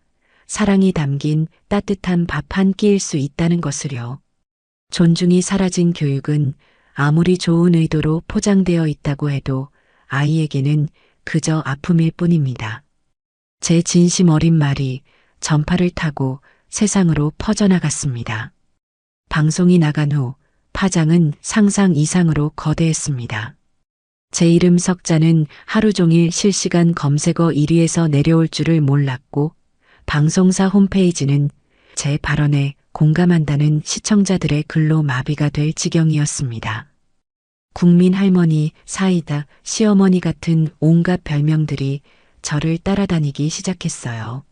Speaker 1: 사랑이 담긴 따뜻한 밥 한 끼일 수 있다는 것을요. 존중이 사라진 교육은 아무리 좋은 의도로 포장되어 있다고 해도 아이에게는 그저 아픔일 뿐입니다. 제 진심 어린 말이 전파를 타고 세상으로 퍼져나갔습니다. 방송이 나간 후 파장은 상상 이상으로 거대했습니다. 제 이름 석자는 하루 종일 실시간 검색어 1위에서 내려올 줄을 몰랐고 방송사 홈페이지는 제 발언에 공감한다는 시청자들의 글로 마비가 될 지경이었습니다. 국민 할머니, 사이다, 시어머니 같은 온갖 별명들이 저를 따라다니기 시작했어요.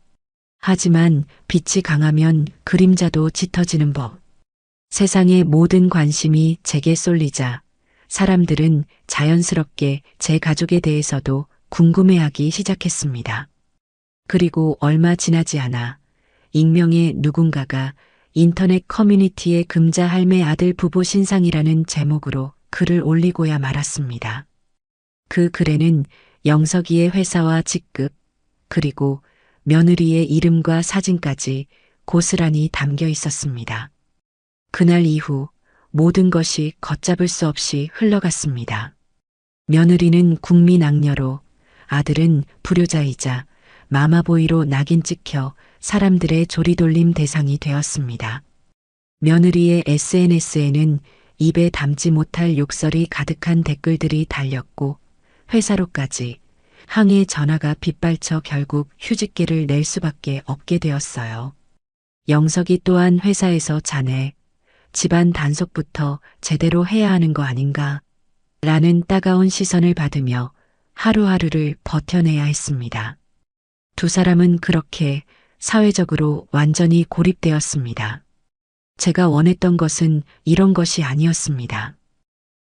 Speaker 1: 하지만 빛이 강하면 그림자도 짙어지는 법. 세상의 모든 관심이 제게 쏠리자 사람들은 자연스럽게 제 가족에 대해서도 궁금해하기 시작했습니다. 그리고 얼마 지나지 않아 익명의 누군가가 인터넷 커뮤니티에 금자 할매 아들 부부 신상이라는 제목으로 글을 올리고야 말았습니다. 그 글에는 영석이의 회사와 직급, 그리고 며느리의 이름과 사진까지 고스란히 담겨 있었습니다. 그날 이후 모든 것이 걷잡을 수 없이 흘러갔습니다. 며느리는 국민 악녀로, 아들은 불효자이자 마마보이로 낙인 찍혀 사람들의 조리돌림 대상이 되었습니다. 며느리의 SNS에는 입에 담지 못할 욕설이 가득한 댓글들이 달렸고 회사로까지 항해 전화가 빗발쳐 결국 휴직계를 낼 수밖에 없게 되었어요. 영석이 또한 회사에서 자네, 집안 단속부터 제대로 해야 하는 거 아닌가? 라는 따가운 시선을 받으며 하루하루를 버텨내야 했습니다. 두 사람은 그렇게 사회적으로 완전히 고립되었습니다. 제가 원했던 것은 이런 것이 아니었습니다.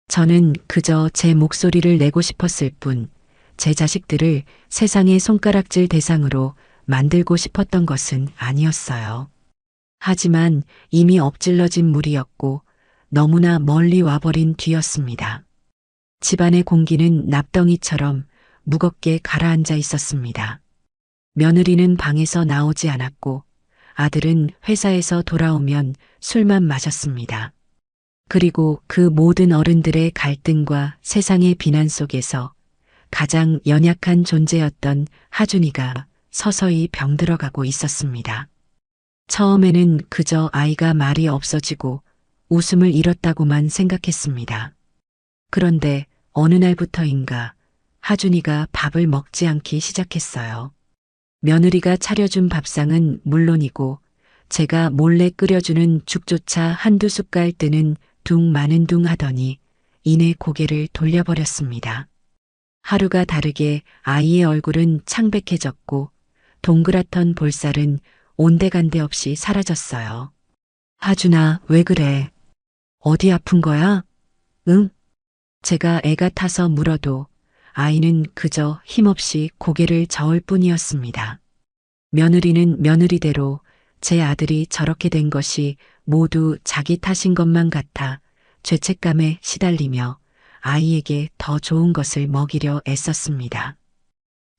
Speaker 1: 저는 그저 제 목소리를 내고 싶었을 뿐, 제 자식들을 세상의 손가락질 대상으로 만들고 싶었던 것은 아니었어요. 하지만 이미 엎질러진 물이었고 너무나 멀리 와버린 뒤였습니다. 집안의 공기는 납덩이처럼 무겁게 가라앉아 있었습니다. 며느리는 방에서 나오지 않았고 아들은 회사에서 돌아오면 술만 마셨습니다. 그리고 그 모든 어른들의 갈등과 세상의 비난 속에서 가장 연약한 존재였던 하준이가 서서히 병들어가고 있었습니다. 처음에는 그저 아이가 말이 없어지고 웃음을 잃었다고만 생각했습니다. 그런데 어느 날부터인가 하준이가 밥을 먹지 않기 시작했어요. 며느리가 차려준 밥상은 물론이고 제가 몰래 끓여주는 죽조차 한두 숟갈 뜨는 둥 마는 둥 하더니 이내 고개를 돌려버렸습니다. 하루가 다르게 아이의 얼굴은 창백해졌고 동그랗던 볼살은 온데간데 없이 사라졌어요. 하준아, 왜 그래? 어디 아픈 거야? 응? 제가 애가 타서 물어도 아이는 그저 힘없이 고개를 저을 뿐이었습니다. 며느리는 며느리대로 제 아들이 저렇게 된 것이 모두 자기 탓인 것만 같아 죄책감에 시달리며 아이에게 더 좋은 것을 먹이려 애썼습니다.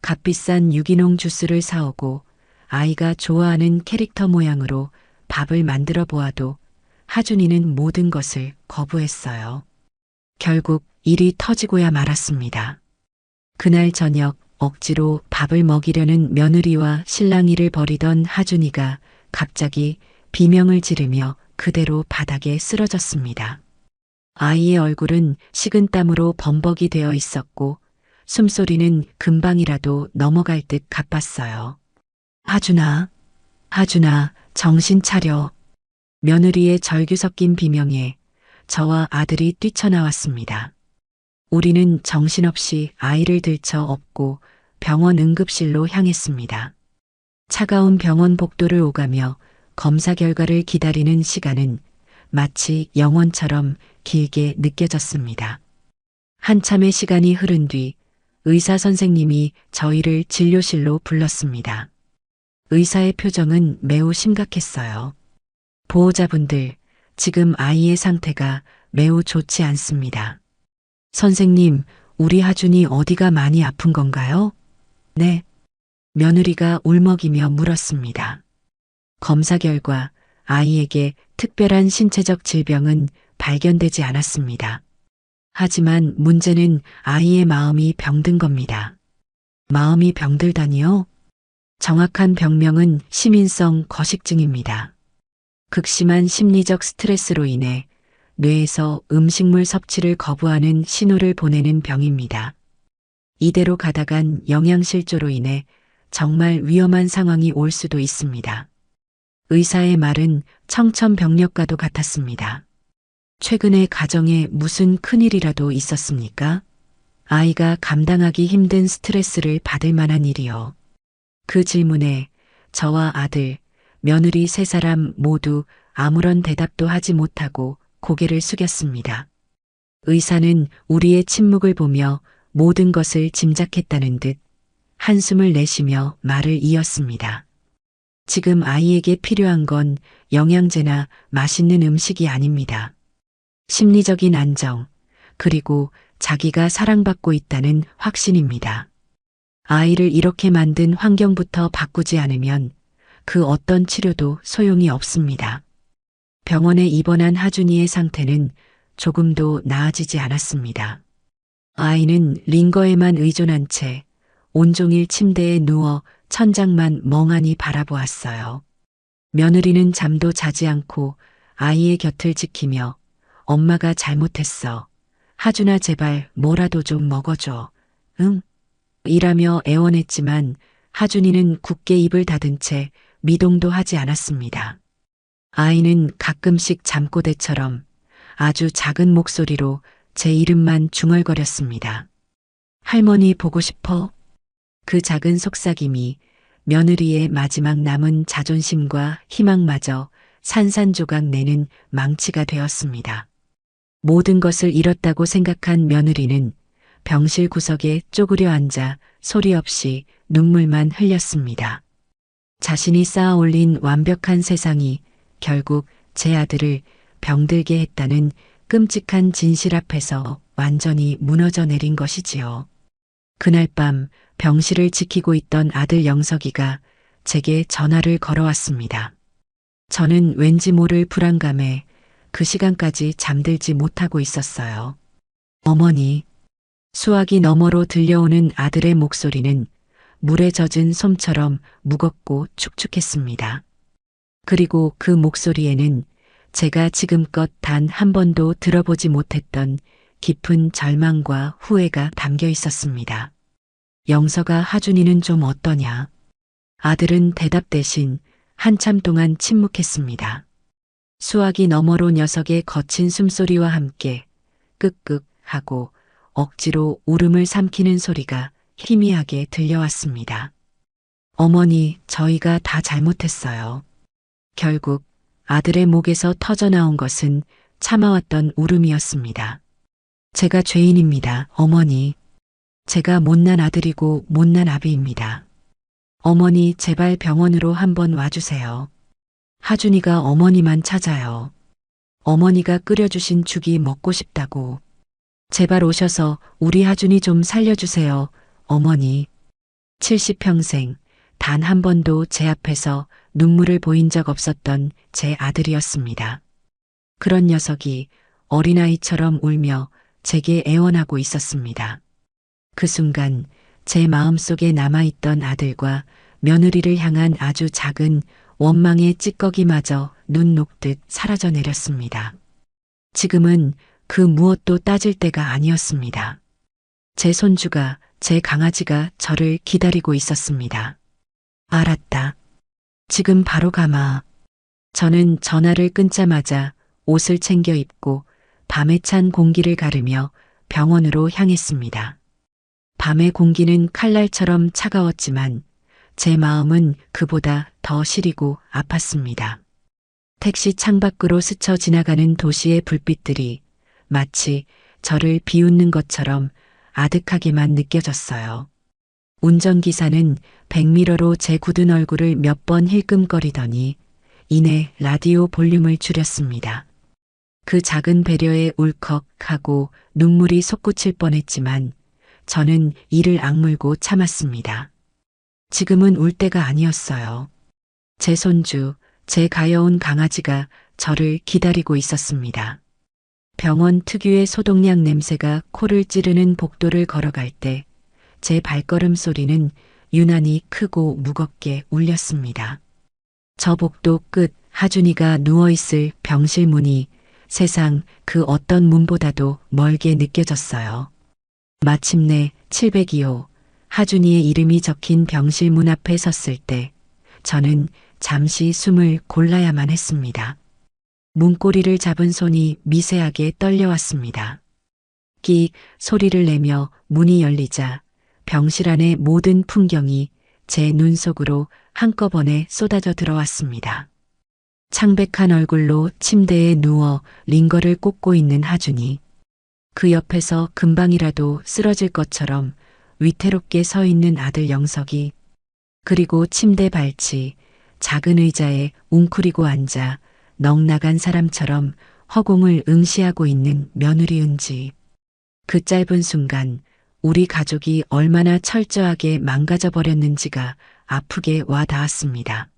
Speaker 1: 값비싼 유기농 주스를 사오고 아이가 좋아하는 캐릭터 모양으로 밥을 만들어 보아도 하준이는 모든 것을 거부했어요. 결국 일이 터지고야 말았습니다. 그날 저녁 억지로 밥을 먹이려는 며느리와 실랑이를 벌이던 하준이가 갑자기 비명을 지르며 그대로 바닥에 쓰러졌습니다. 아이의 얼굴은 식은땀으로 범벅이 되어 있었고 숨소리는 금방이라도 넘어갈 듯 가빴어요. 하준아, 하준아, 정신 차려. 며느리의 절규 섞인 비명에 저와 아들이 뛰쳐나왔습니다. 우리는 정신없이 아이를 들쳐 업고 병원 응급실로 향했습니다. 차가운 병원 복도를 오가며 검사 결과를 기다리는 시간은 마치 영원처럼 길게 느껴졌습니다. 한참의 시간이 흐른 뒤 의사 선생님이 저희를 진료실로 불렀습니다. 의사의 표정은 매우 심각했어요. 보호자분들, 지금 아이의 상태가 매우 좋지 않습니다. 선생님, 우리 하준이 어디가 많이 아픈 건가요? 네. 며느리가 울먹이며 물었습니다. 검사 결과 아이에게 특별한 신체적 질병은 발견되지 않았습니다. 하지만 문제는 아이의 마음이 병든 겁니다. 마음이 병들다니요? 정확한 병명은 시민성 거식증입니다. 극심한 심리적 스트레스로 인해 뇌에서 음식물 섭취를 거부하는 신호를 보내는 병입니다. 이대로 가다간 영양실조로 인해 정말 위험한 상황이 올 수도 있습니다. 의사의 말은 청천벽력과도 같았습니다. 최근에 가정에 무슨 큰일이라도 있었습니까? 아이가 감당하기 힘든 스트레스를 받을 만한 일이요. 그 질문에 저와 아들, 며느리 세 사람 모두 아무런 대답도 하지 못하고 고개를 숙였습니다. 의사는 우리의 침묵을 보며 모든 것을 짐작했다는 듯 한숨을 내쉬며 말을 이었습니다. 지금 아이에게 필요한 건 영양제나 맛있는 음식이 아닙니다. 심리적인 안정, 그리고 자기가 사랑받고 있다는 확신입니다. 아이를 이렇게 만든 환경부터 바꾸지 않으면 그 어떤 치료도 소용이 없습니다. 병원에 입원한 하준이의 상태는 조금도 나아지지 않았습니다. 아이는 링거에만 의존한 채 온종일 침대에 누워 천장만 멍하니 바라보았어요. 며느리는 잠도 자지 않고 아이의 곁을 지키며 엄마가 잘못했어. 하준아 제발 뭐라도 좀 먹어줘. 응? 이라며 애원했지만 하준이는 굳게 입을 닫은 채 미동도 하지 않았습니다. 아이는 가끔씩 잠꼬대처럼 아주 작은 목소리로 제 이름만 중얼거렸습니다. 할머니 보고 싶어? 그 작은 속삭임이 며느리의 마지막 남은 자존심과 희망마저 산산조각 내는 망치가 되었습니다. 모든 것을 잃었다고 생각한 며느리는 병실 구석에 쪼그려 앉아 소리 없이 눈물만 흘렸습니다. 자신이 쌓아 올린 완벽한 세상이 결국 제 아들을 병들게 했다는 끔찍한 진실 앞에서 완전히 무너져 내린 것이지요. 그날 밤 병실을 지키고 있던 아들 영석이가 제게 전화를 걸어왔습니다. 저는 왠지 모를 불안감에 그 시간까지 잠들지 못하고 있었어요. 어머니, 수화기 너머로 들려오는 아들의 목소리는 물에 젖은 솜처럼 무겁고 축축했습니다. 그리고 그 목소리에는 제가 지금껏 단 한 번도 들어보지 못했던 깊은 절망과 후회가 담겨 있었습니다. 영서가 하준이는 좀 어떠냐? 아들은 대답 대신 한참 동안 침묵했습니다. 수화기 너머로 녀석의 거친 숨소리와 함께 끄끄 하고 억지로 울음을 삼키는 소리가 희미하게 들려왔습니다. 어머니, 저희가 다 잘못했어요. 결국 아들의 목에서 터져나온 것은 참아왔던 울음이었습니다. 제가 죄인입니다, 어머니. 제가 못난 아들이고 못난 아비입니다. 어머니, 제발 병원으로 한번 와주세요. 하준이가 어머니만 찾아요. 어머니가 끓여주신 죽이 먹고 싶다고. 제발 오셔서 우리 하준이 좀 살려주세요, 어머니. 70평생 단 한 번도 제 앞에서 눈물을 보인 적 없었던 제 아들이었습니다. 그런 녀석이 어린아이처럼 울며 제게 애원하고 있었습니다. 그 순간 제 마음속에 남아있던 아들과 며느리를 향한 아주 작은 원망의 찌꺼기마저 눈 녹듯 사라져 내렸습니다. 지금은 그 무엇도 따질 때가 아니었습니다. 제 손주가, 제 강아지가 저를 기다리고 있었습니다. 알았다. 지금 바로 가마. 저는 전화를 끊자마자 옷을 챙겨 입고 밤에 찬 공기를 가르며 병원으로 향했습니다. 밤의 공기는 칼날처럼 차가웠지만 제 마음은 그보다 더 시리고 아팠습니다. 택시 창밖으로 스쳐 지나가는 도시의 불빛들이 마치 저를 비웃는 것처럼 아득하게만 느껴졌어요. 운전기사는 백미러로 제 굳은 얼굴을 몇 번 힐끔거리더니 이내 라디오 볼륨을 줄였습니다. 그 작은 배려에 울컥하고 눈물이 솟구칠 뻔했지만 저는 이를 악물고 참았습니다. 지금은 울 때가 아니었어요. 제 손주, 제 가여운 강아지가 저를 기다리고 있었습니다. 병원 특유의 소독약 냄새가 코를 찌르는 복도를 걸어갈 때 제 발걸음 소리는 유난히 크고 무겁게 울렸습니다. 저 복도 끝 하준이가 누워있을 병실 문이 세상 그 어떤 문보다도 멀게 느껴졌어요. 마침내 702호 하준이의 이름이 적힌 병실 문 앞에 섰을 때 저는 잠시 숨을 골라야만 했습니다. 문고리를 잡은 손이 미세하게 떨려왔습니다. 끽 소리를 내며 문이 열리자 병실 안의 모든 풍경이 제 눈 속으로 한꺼번에 쏟아져 들어왔습니다. 창백한 얼굴로 침대에 누워 링거를 꽂고 있는 하준이, 그 옆에서 금방이라도 쓰러질 것처럼 위태롭게 서 있는 아들 영석이, 그리고 침대 발치, 작은 의자에 웅크리고 앉아 넋나간 사람처럼 허공을 응시하고 있는 며느리 은지. 그 짧은 순간 우리 가족이 얼마나 철저하게 망가져 버렸는지가 아프게 와 닿았습니다.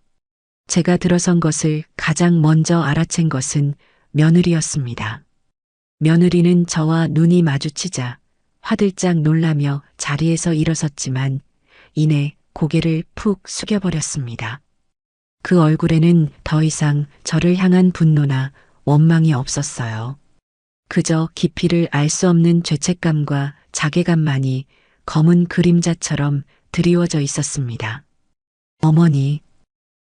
Speaker 1: 제가 들어선 것을 가장 먼저 알아챈 것은 며느리였습니다. 며느리는 저와 눈이 마주치자 화들짝 놀라며 자리에서 일어섰지만 이내 고개를 푹 숙여버렸습니다. 그 얼굴에는 더 이상 저를 향한 분노나 원망이 없었어요. 그저 깊이를 알 수 없는 죄책감과 자괴감만이 검은 그림자처럼 드리워져 있었습니다. 어머니,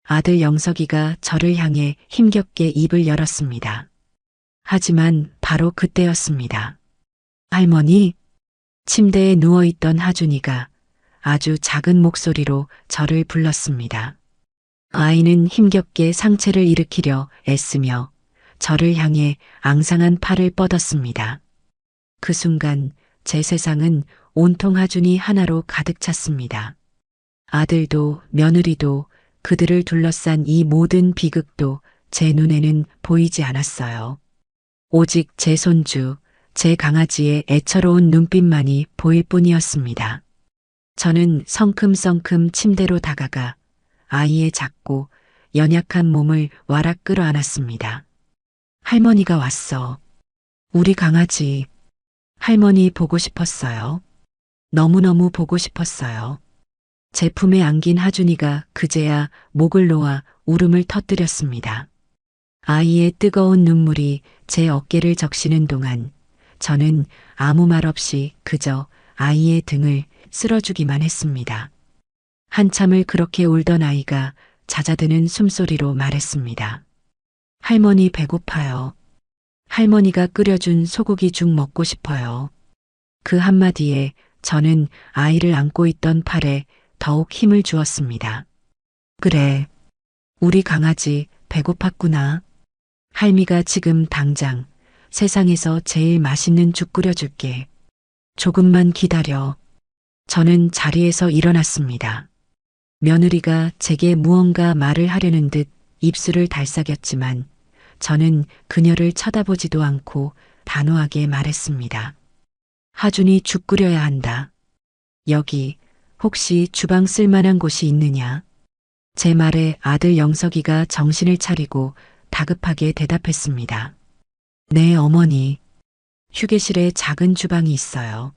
Speaker 1: 아들 영석이가 저를 향해 힘겹게 입을 열었습니다. 하지만 바로 그때였습니다. 할머니, 침대에 누워있던 하준이가 아주 작은 목소리로 저를 불렀습니다. 아이는 힘겹게 상체를 일으키려 애쓰며 저를 향해 앙상한 팔을 뻗었습니다. 그 순간 제 세상은 온통 하준이 하나로 가득 찼습니다. 아들도 며느리도 그들을 둘러싼 이 모든 비극도 제 눈에는 보이지 않았어요. 오직 제 손주, 제 강아지의 애처로운 눈빛만이 보일 뿐이었습니다. 저는 성큼성큼 침대로 다가가 아이의 작고 연약한 몸을 와락 끌어안았습니다. 할머니가 왔어. 우리 강아지. 할머니 보고 싶었어요. 너무너무 보고 싶었어요. 제 품에 안긴 하준이가 그제야 목을 놓아 울음을 터뜨렸습니다. 아이의 뜨거운 눈물이 제 어깨를 적시는 동안 저는 아무 말 없이 그저 아이의 등을 쓸어주기만 했습니다. 한참을 그렇게 울던 아이가 잦아드는 숨소리로 말했습니다. 할머니 배고파요. 할머니가 끓여준 소고기 죽 먹고 싶어요. 그 한마디에 저는 아이를 안고 있던 팔에 더욱 힘을 주었습니다. 그래, 우리 강아지 배고팠구나. 할미가 지금 당장 세상에서 제일 맛있는 죽 끓여줄게. 조금만 기다려. 저는 자리에서 일어났습니다. 며느리가 제게 무언가 말을 하려는 듯 입술을 달싹였지만 저는 그녀를 쳐다보지도 않고 단호하게 말했습니다. 하준이 죽 끓여야 한다. 여기 혹시 주방 쓸만한 곳이 있느냐? 제 말에 아들 영석이가 정신을 차리고 다급하게 대답했습니다. 네, 어머니. 휴게실에 작은 주방이 있어요.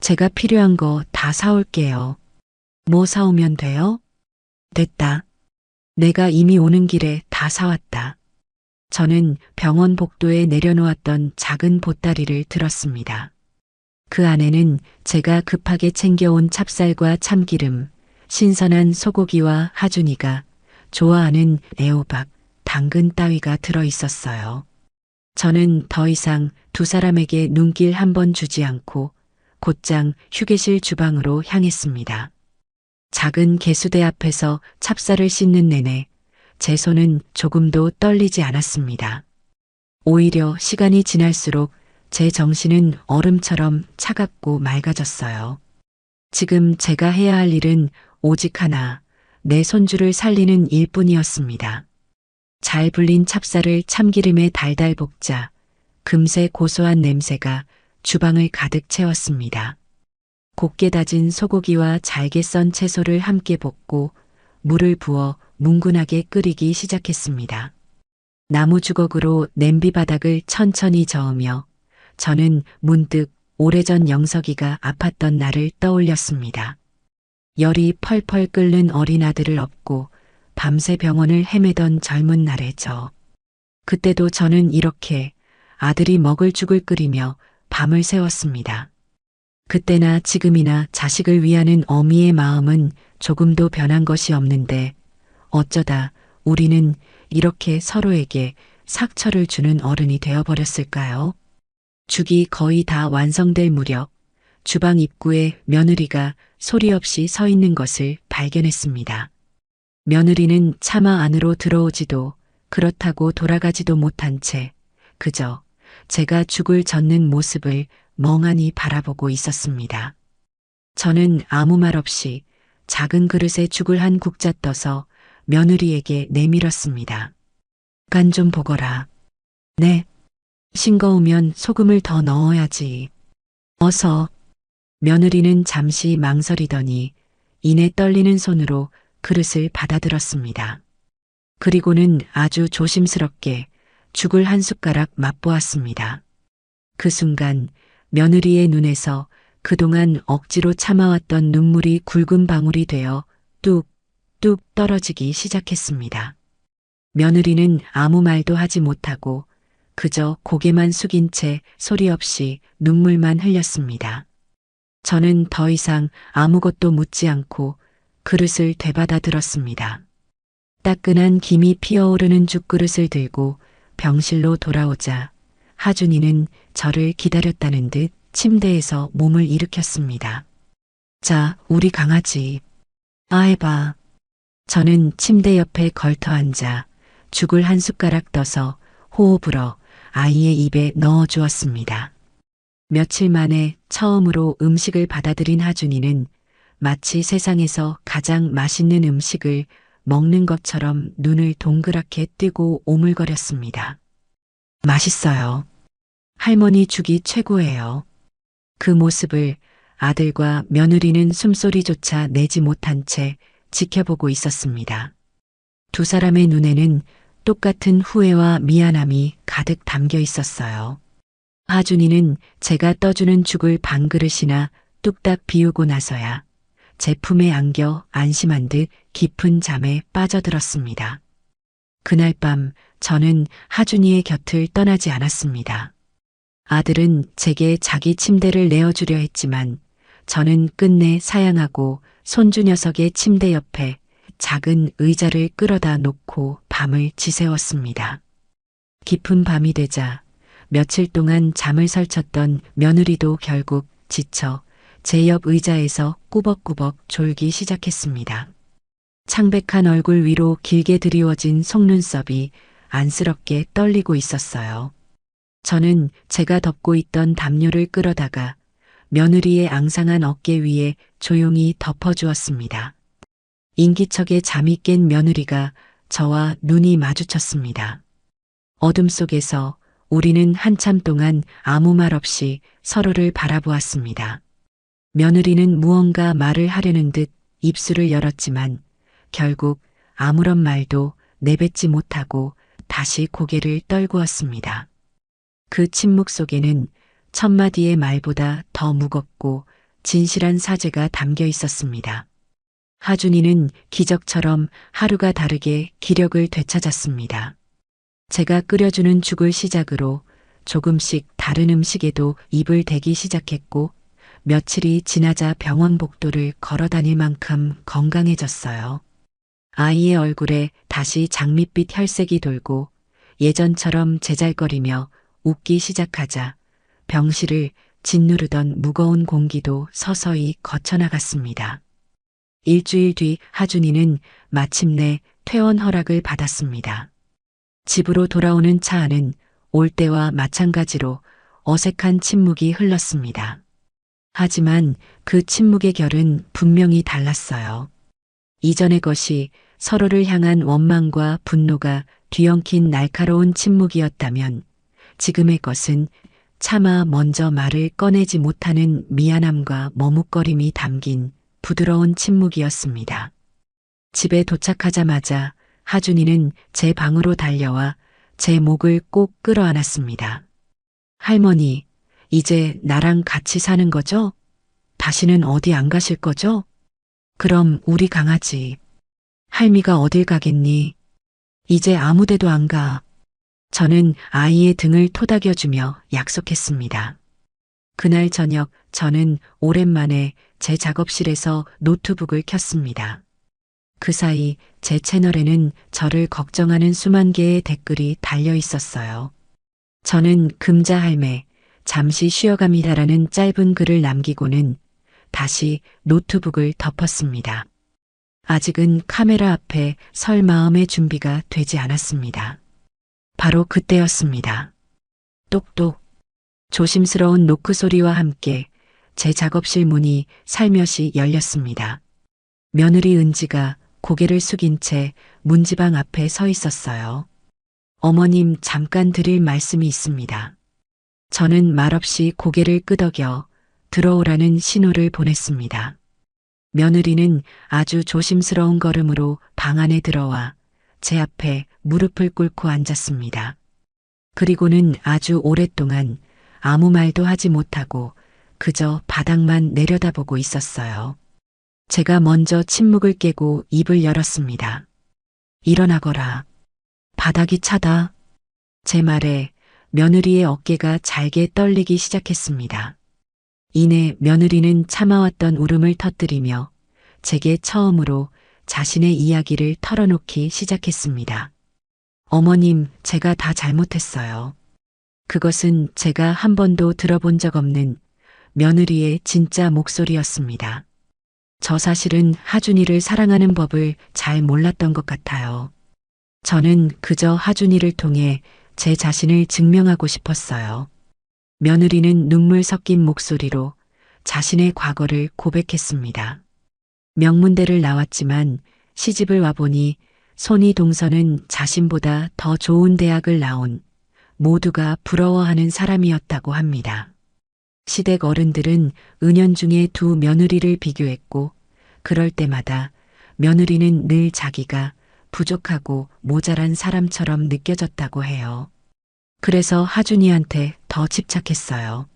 Speaker 1: 제가 필요한 거 다 사올게요. 뭐 사오면 돼요? 됐다. 내가 이미 오는 길에 다 사왔다. 저는 병원 복도에 내려놓았던 작은 보따리를 들었습니다. 그 안에는 제가 급하게 챙겨온 찹쌀과 참기름, 신선한 소고기와 하준이가 좋아하는 애호박, 당근 따위가 들어 있었어요. 저는 더 이상 두 사람에게 눈길 한 번 주지 않고 곧장 휴게실 주방으로 향했습니다. 작은 개수대 앞에서 찹쌀을 씻는 내내 제 손은 조금도 떨리지 않았습니다. 오히려 시간이 지날수록 제 정신은 얼음처럼 차갑고 맑아졌어요. 지금 제가 해야 할 일은 오직 하나, 내 손주를 살리는 일뿐이었습니다. 잘 불린 찹쌀을 참기름에 달달 볶자 금세 고소한 냄새가 주방을 가득 채웠습니다. 곱게 다진 소고기와 잘게 썬 채소를 함께 볶고 물을 부어 뭉근하게 끓이기 시작했습니다. 나무 주걱으로 냄비 바닥을 천천히 저으며 저는 문득 오래전 영석이가 아팠던 날을 떠올렸습니다. 열이 펄펄 끓는 어린 아들을 업고 밤새 병원을 헤매던 젊은 날의 저. 그때도 저는 이렇게 아들이 먹을 죽을 끓이며 밤을 새웠습니다. 그때나 지금이나 자식을 위하는 어미의 마음은 조금도 변한 것이 없는데 어쩌다 우리는 이렇게 서로에게 상처를 주는 어른이 되어버렸을까요? 죽이 거의 다 완성될 무렵 주방 입구에 며느리가 소리 없이 서 있는 것을 발견했습니다. 며느리는 차마 안으로 들어오지도 그렇다고 돌아가지도 못한 채 그저 제가 죽을 젓는 모습을 멍하니 바라보고 있었습니다. 저는 아무 말 없이 작은 그릇에 죽을 한 국자 떠서 며느리에게 내밀었습니다. 간 좀 보거라. 네. 싱거우면 소금을 더 넣어야지. 어서. 며느리는 잠시 망설이더니 이내 떨리는 손으로 그릇을 받아들었습니다. 그리고는 아주 조심스럽게 죽을 한 숟가락 맛보았습니다. 그 순간 며느리의 눈에서 그동안 억지로 참아왔던 눈물이 굵은 방울이 되어 뚝뚝 떨어지기 시작했습니다. 며느리는 아무 말도 하지 못하고 그저 고개만 숙인 채 소리 없이 눈물만 흘렸습니다. 저는 더 이상 아무것도 묻지 않고 그릇을 되받아 들었습니다. 따끈한 김이 피어오르는 죽그릇을 들고 병실로 돌아오자 하준이는 저를 기다렸다는 듯 침대에서 몸을 일으켰습니다. 자, 우리 강아지. 해봐. 저는 침대 옆에 걸터 앉아 죽을 한 숟가락 떠서 호호 불어 아이의 입에 넣어 주었습니다. 며칠 만에 처음으로 음식을 받아들인 하준이는 마치 세상에서 가장 맛있는 음식을 먹는 것처럼 눈을 동그랗게 뜨고 오물거렸습니다. 맛있어요. 할머니 죽이 최고예요. 그 모습을 아들과 며느리는 숨소리조차 내지 못한 채 지켜보고 있었습니다. 두 사람의 눈에는 똑같은 후회와 미안함이 가득 담겨 있었어요. 하준이는 제가 떠주는 죽을 반 그릇이나 뚝딱 비우고 나서야 제 품에 안겨 안심한 듯 깊은 잠에 빠져들었습니다. 그날 밤 저는 하준이의 곁을 떠나지 않았습니다. 아들은 제게 자기 침대를 내어주려 했지만 저는 끝내 사양하고 손주 녀석의 침대 옆에 작은 의자를 끌어다 놓고 밤을 지새웠습니다. 깊은 밤이 되자 며칠 동안 잠을 설쳤던 며느리도 결국 지쳐 제 옆 의자에서 꾸벅꾸벅 졸기 시작했습니다. 창백한 얼굴 위로 길게 드리워진 속눈썹이 안쓰럽게 떨리고 있었어요. 저는 제가 덮고 있던 담요를 끌어다가 며느리의 앙상한 어깨 위에 조용히 덮어주었습니다. 인기척에 잠이 깬 며느리가 저와 눈이 마주쳤습니다. 어둠 속에서 우리는 한참 동안 아무 말 없이 서로를 바라보았습니다. 며느리는 무언가 말을 하려는 듯 입술을 열었지만 결국 아무런 말도 내뱉지 못하고 다시 고개를 떨구었습니다. 그 침묵 속에는 첫 마디의 말보다 더 무겁고 진실한 사죄가 담겨 있었습니다. 하준이는 기적처럼 하루가 다르게 기력을 되찾았습니다. 제가 끓여주는 죽을 시작으로 조금씩 다른 음식에도 입을 대기 시작했고 며칠이 지나자 병원 복도를 걸어 다닐 만큼 건강해졌어요. 아이의 얼굴에 다시 장밋빛 혈색이 돌고 예전처럼 제잘거리며 웃기 시작하자 병실을 짓누르던 무거운 공기도 서서히 거쳐나갔습니다. 일주일 뒤 하준이는 마침내 퇴원 허락을 받았습니다. 집으로 돌아오는 차 안은 올 때와 마찬가지로 어색한 침묵이 흘렀습니다. 하지만 그 침묵의 결은 분명히 달랐어요. 이전의 것이 서로를 향한 원망과 분노가 뒤엉킨 날카로운 침묵이었다면 지금의 것은 차마 먼저 말을 꺼내지 못하는 미안함과 머뭇거림이 담긴 부드러운 침묵이었습니다. 집에 도착하자마자 하준이는 제 방으로 달려와 제 목을 꼭 끌어안았습니다. 할머니, 이제 나랑 같이 사는 거죠? 다시는 어디 안 가실 거죠? 그럼 우리 강아지. 할미가 어딜 가겠니? 이제 아무 데도 안 가. 저는 아이의 등을 토닥여주며 약속했습니다. 그날 저녁 저는 오랜만에 제 작업실에서 노트북을 켰습니다. 그 사이 제 채널에는 저를 걱정하는 수만 개의 댓글이 달려 있었어요. 저는 금자할매, 잠시 쉬어갑니다라는 짧은 글을 남기고는 다시 노트북을 덮었습니다. 아직은 카메라 앞에 설 마음의 준비가 되지 않았습니다. 바로 그때였습니다. 똑똑. 조심스러운 노크 소리와 함께 제 작업실 문이 살며시 열렸습니다. 며느리 은지가 고개를 숙인 채 문지방 앞에 서 있었어요. 어머님, 잠깐 드릴 말씀이 있습니다. 저는 말없이 고개를 끄덕여 들어오라는 신호를 보냈습니다. 며느리는 아주 조심스러운 걸음으로 방 안에 들어와 제 앞에 무릎을 꿇고 앉았습니다. 그리고는 아주 오랫동안 아무 말도 하지 못하고 그저 바닥만 내려다보고 있었어요. 제가 먼저 침묵을 깨고 입을 열었습니다. 일어나거라. 바닥이 차다. 제 말에 며느리의 어깨가 잘게 떨리기 시작했습니다. 이내 며느리는 참아왔던 울음을 터뜨리며 제게 처음으로 자신의 이야기를 털어놓기 시작했습니다. 어머님, 제가 다 잘못했어요. 그것은 제가 한 번도 들어본 적 없는 며느리의 진짜 목소리였습니다. 저 사실은 하준이를 사랑하는 법을 잘 몰랐던 것 같아요. 저는 그저 하준이를 통해 제 자신을 증명하고 싶었어요. 며느리는 눈물 섞인 목소리로 자신의 과거를 고백했습니다. 명문대를 나왔지만 시집을 와보니 손이 동서는 자신보다 더 좋은 대학을 나온 모두가 부러워하는 사람이었다고 합니다. 시댁 어른들은 은연중에 두 며느리를 비교했고 그럴 때마다 며느리는 늘 자기가 부족하고 모자란 사람처럼 느껴졌다고 해요. 그래서 하준이한테 더 집착했어요.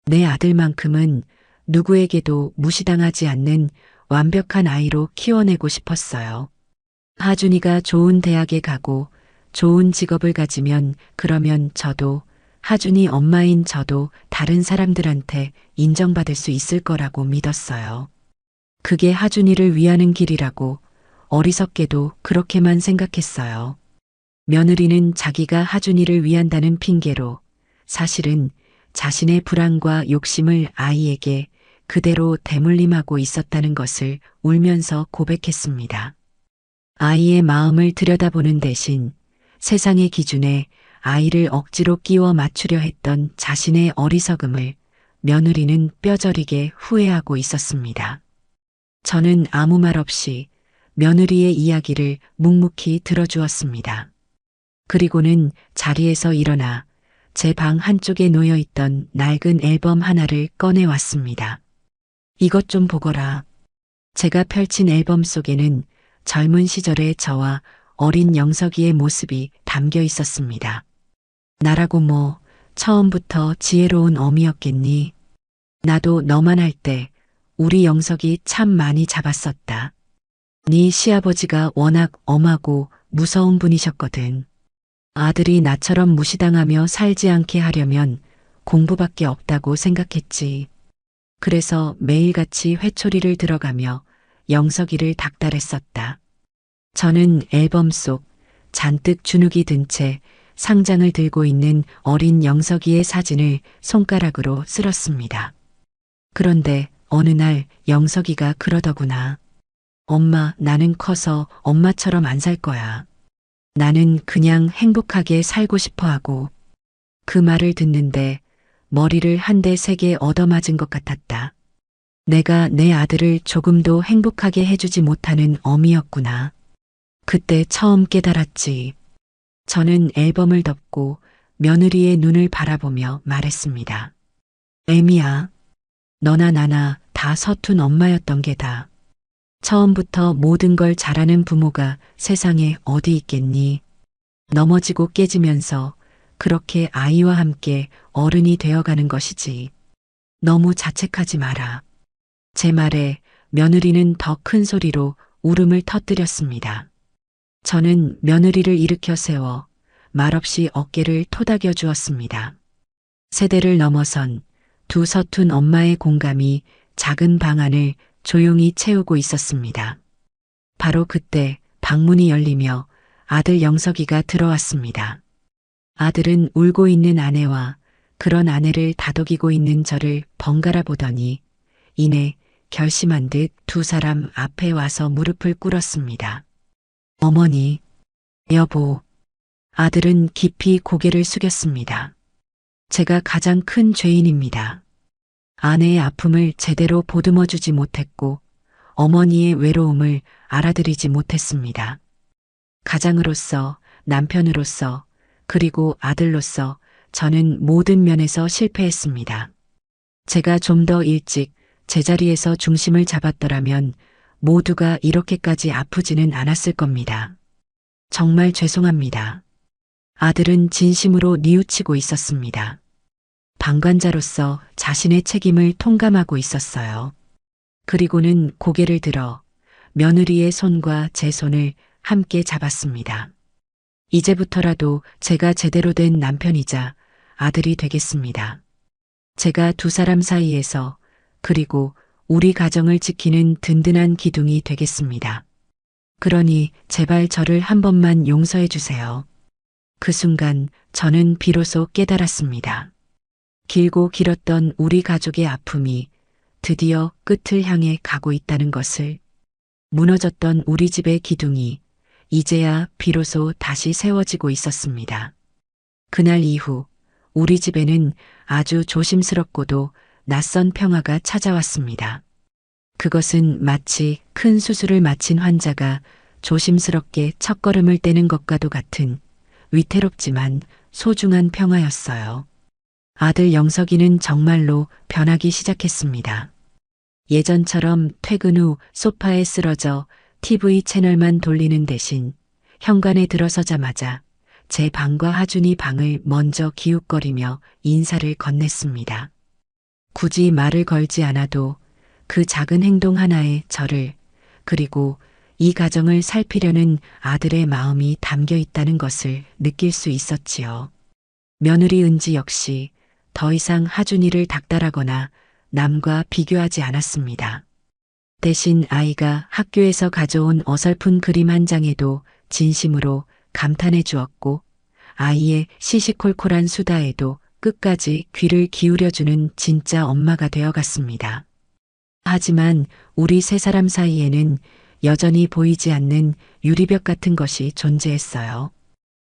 Speaker 1: 내 아들만큼은 누구에게도 무시당하지 않는 완벽한 아이로 키워내고 싶었어요. 하준이가 좋은 대학에 가고 좋은 직업을 가지면 그러면 저도 하준이 엄마인 저도 다른 사람들한테 인정받을 수 있을 거라고 믿었어요. 그게 하준이를 위하는 길이라고 어리석게도 그렇게만 생각했어요. 며느리는 자기가 하준이를 위한다는 핑계로 사실은 자신의 불안과 욕심을 아이에게 그대로 대물림하고 있었다는 것을 울면서 고백했습니다. 아이의 마음을 들여다보는 대신 세상의 기준에 아이를 억지로 끼워 맞추려 했던 자신의 어리석음을 며느리는 뼈저리게 후회하고 있었습니다. 저는 아무 말 없이 며느리의 이야기를 묵묵히 들어주었습니다. 그리고는 자리에서 일어나 제 방 한쪽에 놓여있던 낡은 앨범 하나를 꺼내왔습니다. 이것 좀 보거라. 제가 펼친 앨범 속에는 젊은 시절의 저와 어린 영석이의 모습이 담겨 있었습니다. 나라고 뭐 처음부터 지혜로운 어미였겠니? 나도 너만 할 때 우리 영석이 참 많이 잡았었다. 네 시아버지가 워낙 엄하고 무서운 분이셨거든. 아들이 나처럼 무시당하며 살지 않게 하려면 공부밖에 없다고 생각했지. 그래서 매일같이 회초리를 들어가며 영석이를 닥달했었다. 저는 앨범 속 잔뜩 주눅이 든 채 상장을 들고 있는 어린 영석이의 사진을 손가락으로 쓸었습니다. 그런데 어느 날 영석이가 그러더구나. 엄마, 나는 커서 엄마처럼 안 살 거야. 나는 그냥 행복하게 살고 싶어 하고. 그 말을 듣는데 머리를 한 대 세게 얻어맞은 것 같았다. 내가 내 아들을 조금도 행복하게 해주지 못하는 어미였구나. 그때 처음 깨달았지. 저는 앨범을 덮고 며느리의 눈을 바라보며 말했습니다. 애미야, 너나 나나 다 서툰 엄마였던 게다. 처음부터 모든 걸 잘하는 부모가 세상에 어디 있겠니? 넘어지고 깨지면서 그렇게 아이와 함께 어른이 되어가는 것이지. 너무 자책하지 마라. 제 말에 며느리는 더 큰 소리로 울음을 터뜨렸습니다. 저는 며느리를 일으켜 세워 말없이 어깨를 토닥여 주었습니다. 세대를 넘어선 두 서툰 엄마의 공감이 작은 방 안을 조용히 채우고 있었습니다. 바로 그때 방문이 열리며 아들 영석이가 들어왔습니다. 아들은 울고 있는 아내와 그런 아내를 다독이고 있는 저를 번갈아 보더니 이내 결심한 듯 두 사람 앞에 와서 무릎을 꿇었습니다. 어머니, 여보. 아들은 깊이 고개를 숙였습니다. 제가 가장 큰 죄인입니다. 아내의 아픔을 제대로 보듬어 주지 못했고 어머니의 외로움을 알아들이지 못했습니다. 가장으로서, 남편으로서, 그리고 아들로서 저는 모든 면에서 실패했습니다. 제가 좀 더 일찍 제자리에서 중심을 잡았더라면 모두가 이렇게까지 아프지는 않았을 겁니다. 정말 죄송합니다. 아들은 진심으로 뉘우치고 있었습니다. 방관자로서 자신의 책임을 통감하고 있었어요. 그리고는 고개를 들어 며느리의 손과 제 손을 함께 잡았습니다. 이제부터라도 제가 제대로 된 남편이자 아들이 되겠습니다. 제가 두 사람 사이에서 그리고 우리 가정을 지키는 든든한 기둥이 되겠습니다. 그러니 제발 저를 한 번만 용서해 주세요. 그 순간 저는 비로소 깨달았습니다. 길고 길었던 우리 가족의 아픔이 드디어 끝을 향해 가고 있다는 것을. 무너졌던 우리 집의 기둥이 이제야 비로소 다시 세워지고 있었습니다. 그날 이후 우리 집에는 아주 조심스럽고도 낯선 평화가 찾아왔습니다. 그것은 마치 큰 수술을 마친 환자가 조심스럽게 첫걸음을 떼는 것과도 같은 위태롭지만 소중한 평화였어요. 아들 영석이는 정말로 변하기 시작했습니다. 예전처럼 퇴근 후 소파에 쓰러져 TV 채널만 돌리는 대신 현관에 들어서자마자 제 방과 하준이 방을 먼저 기웃거리며 인사를 건넸습니다. 굳이 말을 걸지 않아도 그 작은 행동 하나에 저를 그리고 이 가정을 살피려는 아들의 마음이 담겨 있다는 것을 느낄 수 있었지요. 며느리 은지 역시 더 이상 하준이를 닥달하거나 남과 비교하지 않았습니다. 대신 아이가 학교에서 가져온 어설픈 그림 한 장에도 진심으로 감탄해 주었고 아이의 시시콜콜한 수다에도 끝까지 귀를 기울여주는 진짜 엄마가 되어갔습니다. 하지만 우리 세 사람 사이에는 여전히 보이지 않는 유리벽 같은 것이 존재했어요.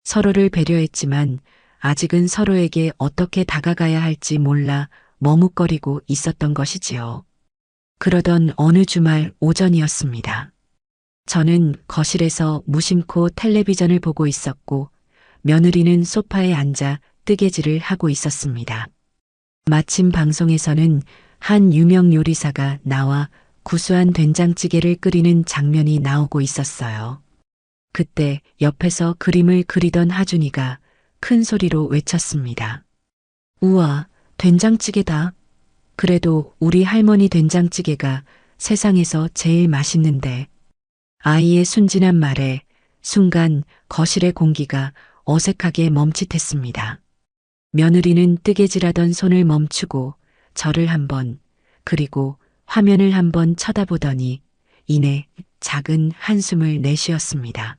Speaker 1: 서로를 배려했지만 아직은 서로에게 어떻게 다가가야 할지 몰라 머뭇거리고 있었던 것이지요. 그러던 어느 주말 오전이었습니다. 저는 거실에서 무심코 텔레비전을 보고 있었고 며느리는 소파에 앉아 뜨개질을 하고 있었습니다. 마침 방송에서는 한 유명 요리사가 나와 구수한 된장찌개를 끓이는 장면이 나오고 있었어요. 그때 옆에서 그림을 그리던 하준이가 큰 소리로 외쳤습니다. 우와, 된장찌개다. 그래도 우리 할머니 된장찌개가 세상에서 제일 맛있는데. 아이의 순진한 말에 순간 거실의 공기가 어색하게 멈칫했습니다. 며느리는 뜨개질하던 손을 멈추고 저를 한번 그리고 화면을 한번 쳐다보더니 이내 작은 한숨을 내쉬었습니다.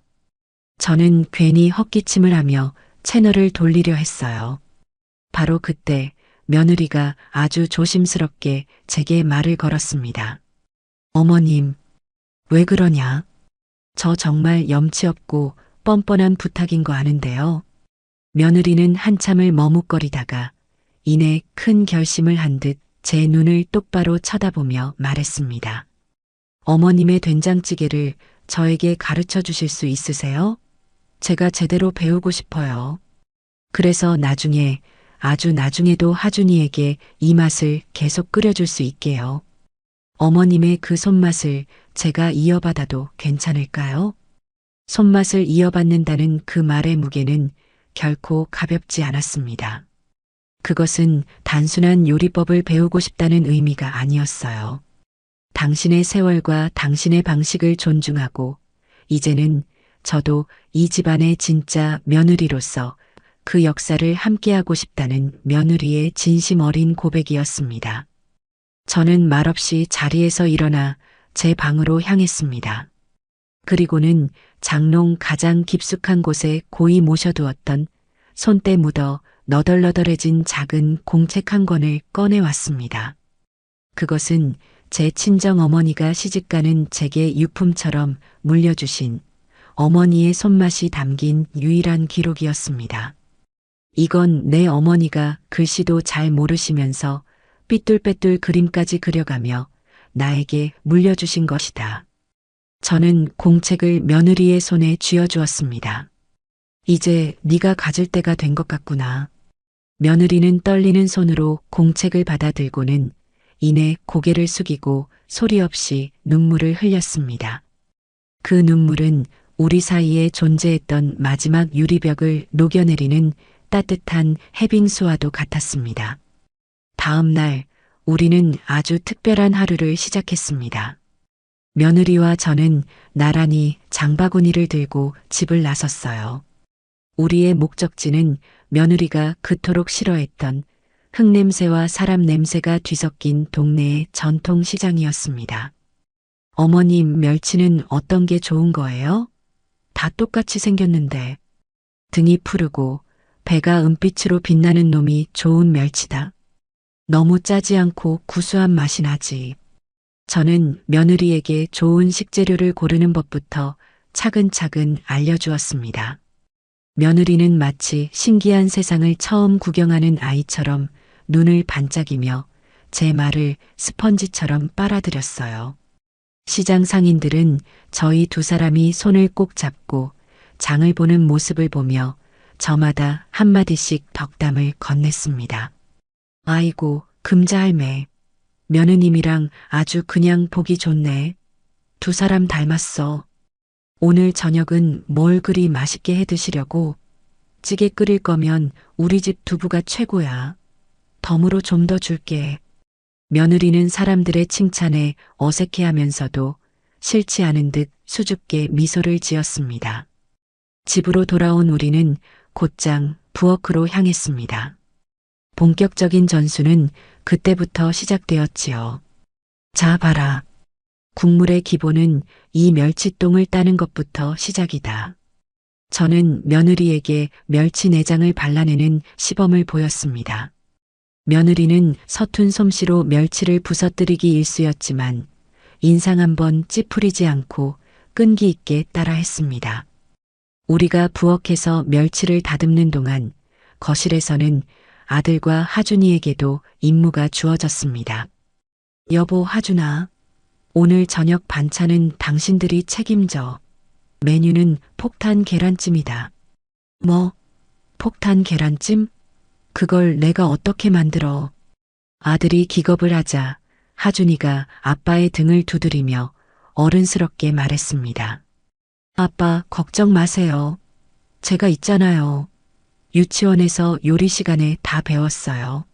Speaker 1: 저는 괜히 헛기침을 하며 채널을 돌리려 했어요. 바로 그때 며느리가 아주 조심스럽게 제게 말을 걸었습니다. 어머님, 왜 그러냐? 저 정말 염치 없고 뻔뻔한 부탁인 거 아는데요. 며느리는 한참을 머뭇거리다가 이내 큰 결심을 한 듯 제 눈을 똑바로 쳐다보며 말했습니다. 어머님의 된장찌개를 저에게 가르쳐 주실 수 있으세요? 제가 제대로 배우고 싶어요. 그래서 나중에, 아주 나중에도 하준이에게 이 맛을 계속 끓여줄 수 있게요. 어머님의 그 손맛을 제가 이어받아도 괜찮을까요? 손맛을 이어받는다는 그 말의 무게는 결코 가볍지 않았습니다. 그것은 단순한 요리법을 배우고 싶다는 의미가 아니었어요. 당신의 세월과 당신의 방식을 존중하고 이제는 저도 이 집안의 진짜 며느리로서 그 역사를 함께하고 싶다는 며느리의 진심 어린 고백이었습니다. 저는 말없이 자리에서 일어나 제 방으로 향했습니다. 그리고는 장롱 가장 깊숙한 곳에 고이 모셔두었던 손때 묻어 너덜너덜해진 작은 공책 한 권을 꺼내왔습니다. 그것은 제 친정 어머니가 시집가는 제게 유품처럼 물려주신 어머니의 손맛이 담긴 유일한 기록이었습니다. 이건 내 어머니가 글씨도 잘 모르시면서 삐뚤빼뚤 그림까지 그려가며 나에게 물려주신 것이다. 저는 공책을 며느리의 손에 쥐어주었습니다. 이제 네가 가질 때가 된 것 같구나. 며느리는 떨리는 손으로 공책을 받아들고는 이내 고개를 숙이고 소리 없이 눈물을 흘렸습니다. 그 눈물은 우리 사이에 존재했던 마지막 유리벽을 녹여내리는 따뜻한 해빙수와도 같았습니다. 다음 날 우리는 아주 특별한 하루를 시작했습니다. 며느리와 저는 나란히 장바구니를 들고 집을 나섰어요. 우리의 목적지는 며느리가 그토록 싫어했던 흙냄새와 사람 냄새가 뒤섞인 동네의 전통시장이었습니다. 어머님, 멸치는 어떤 게 좋은 거예요? 다 똑같이 생겼는데. 등이 푸르고 배가 은빛으로 빛나는 놈이 좋은 멸치다. 너무 짜지 않고 구수한 맛이 나지. 저는 며느리에게 좋은 식재료를 고르는 법부터 차근차근 알려주었습니다. 며느리는 마치 신기한 세상을 처음 구경하는 아이처럼 눈을 반짝이며 제 말을 스펀지처럼 빨아들였어요. 시장 상인들은 저희 두 사람이 손을 꼭 잡고 장을 보는 모습을 보며 저마다 한마디씩 덕담을 건넸습니다. 아이고, 금자할매. 며느님이랑 아주 그냥 보기 좋네. 두 사람 닮았어. 오늘 저녁은 뭘 그리 맛있게 해 드시려고? 찌개 끓일 거면 우리 집 두부가 최고야. 덤으로 좀 더 줄게. 며느리는 사람들의 칭찬에 어색해하면서도 싫지 않은 듯 수줍게 미소를 지었습니다. 집으로 돌아온 우리는 곧장 부엌으로 향했습니다. 본격적인 전수는 그때부터 시작되었지요. 자, 봐라. 국물의 기본은 이 멸치똥을 따는 것부터 시작이다. 저는 며느리에게 멸치 내장을 발라내는 시범을 보였습니다. 며느리는 서툰 솜씨로 멸치를 부서뜨리기 일쑤였지만 인상 한번 찌푸리지 않고 끈기 있게 따라했습니다. 우리가 부엌에서 멸치를 다듬는 동안 거실에서는 아들과 하준이에게도 임무가 주어졌습니다. 여보, 하준아. 오늘 저녁 반찬은 당신들이 책임져. 메뉴는 폭탄 계란찜이다. 뭐? 폭탄 계란찜? 그걸 내가 어떻게 만들어? 아들이 기겁을 하자 하준이가 아빠의 등을 두드리며 어른스럽게 말했습니다. 아빠, 걱정 마세요. 제가 있잖아요. 유치원에서 요리 시간에 다 배웠어요.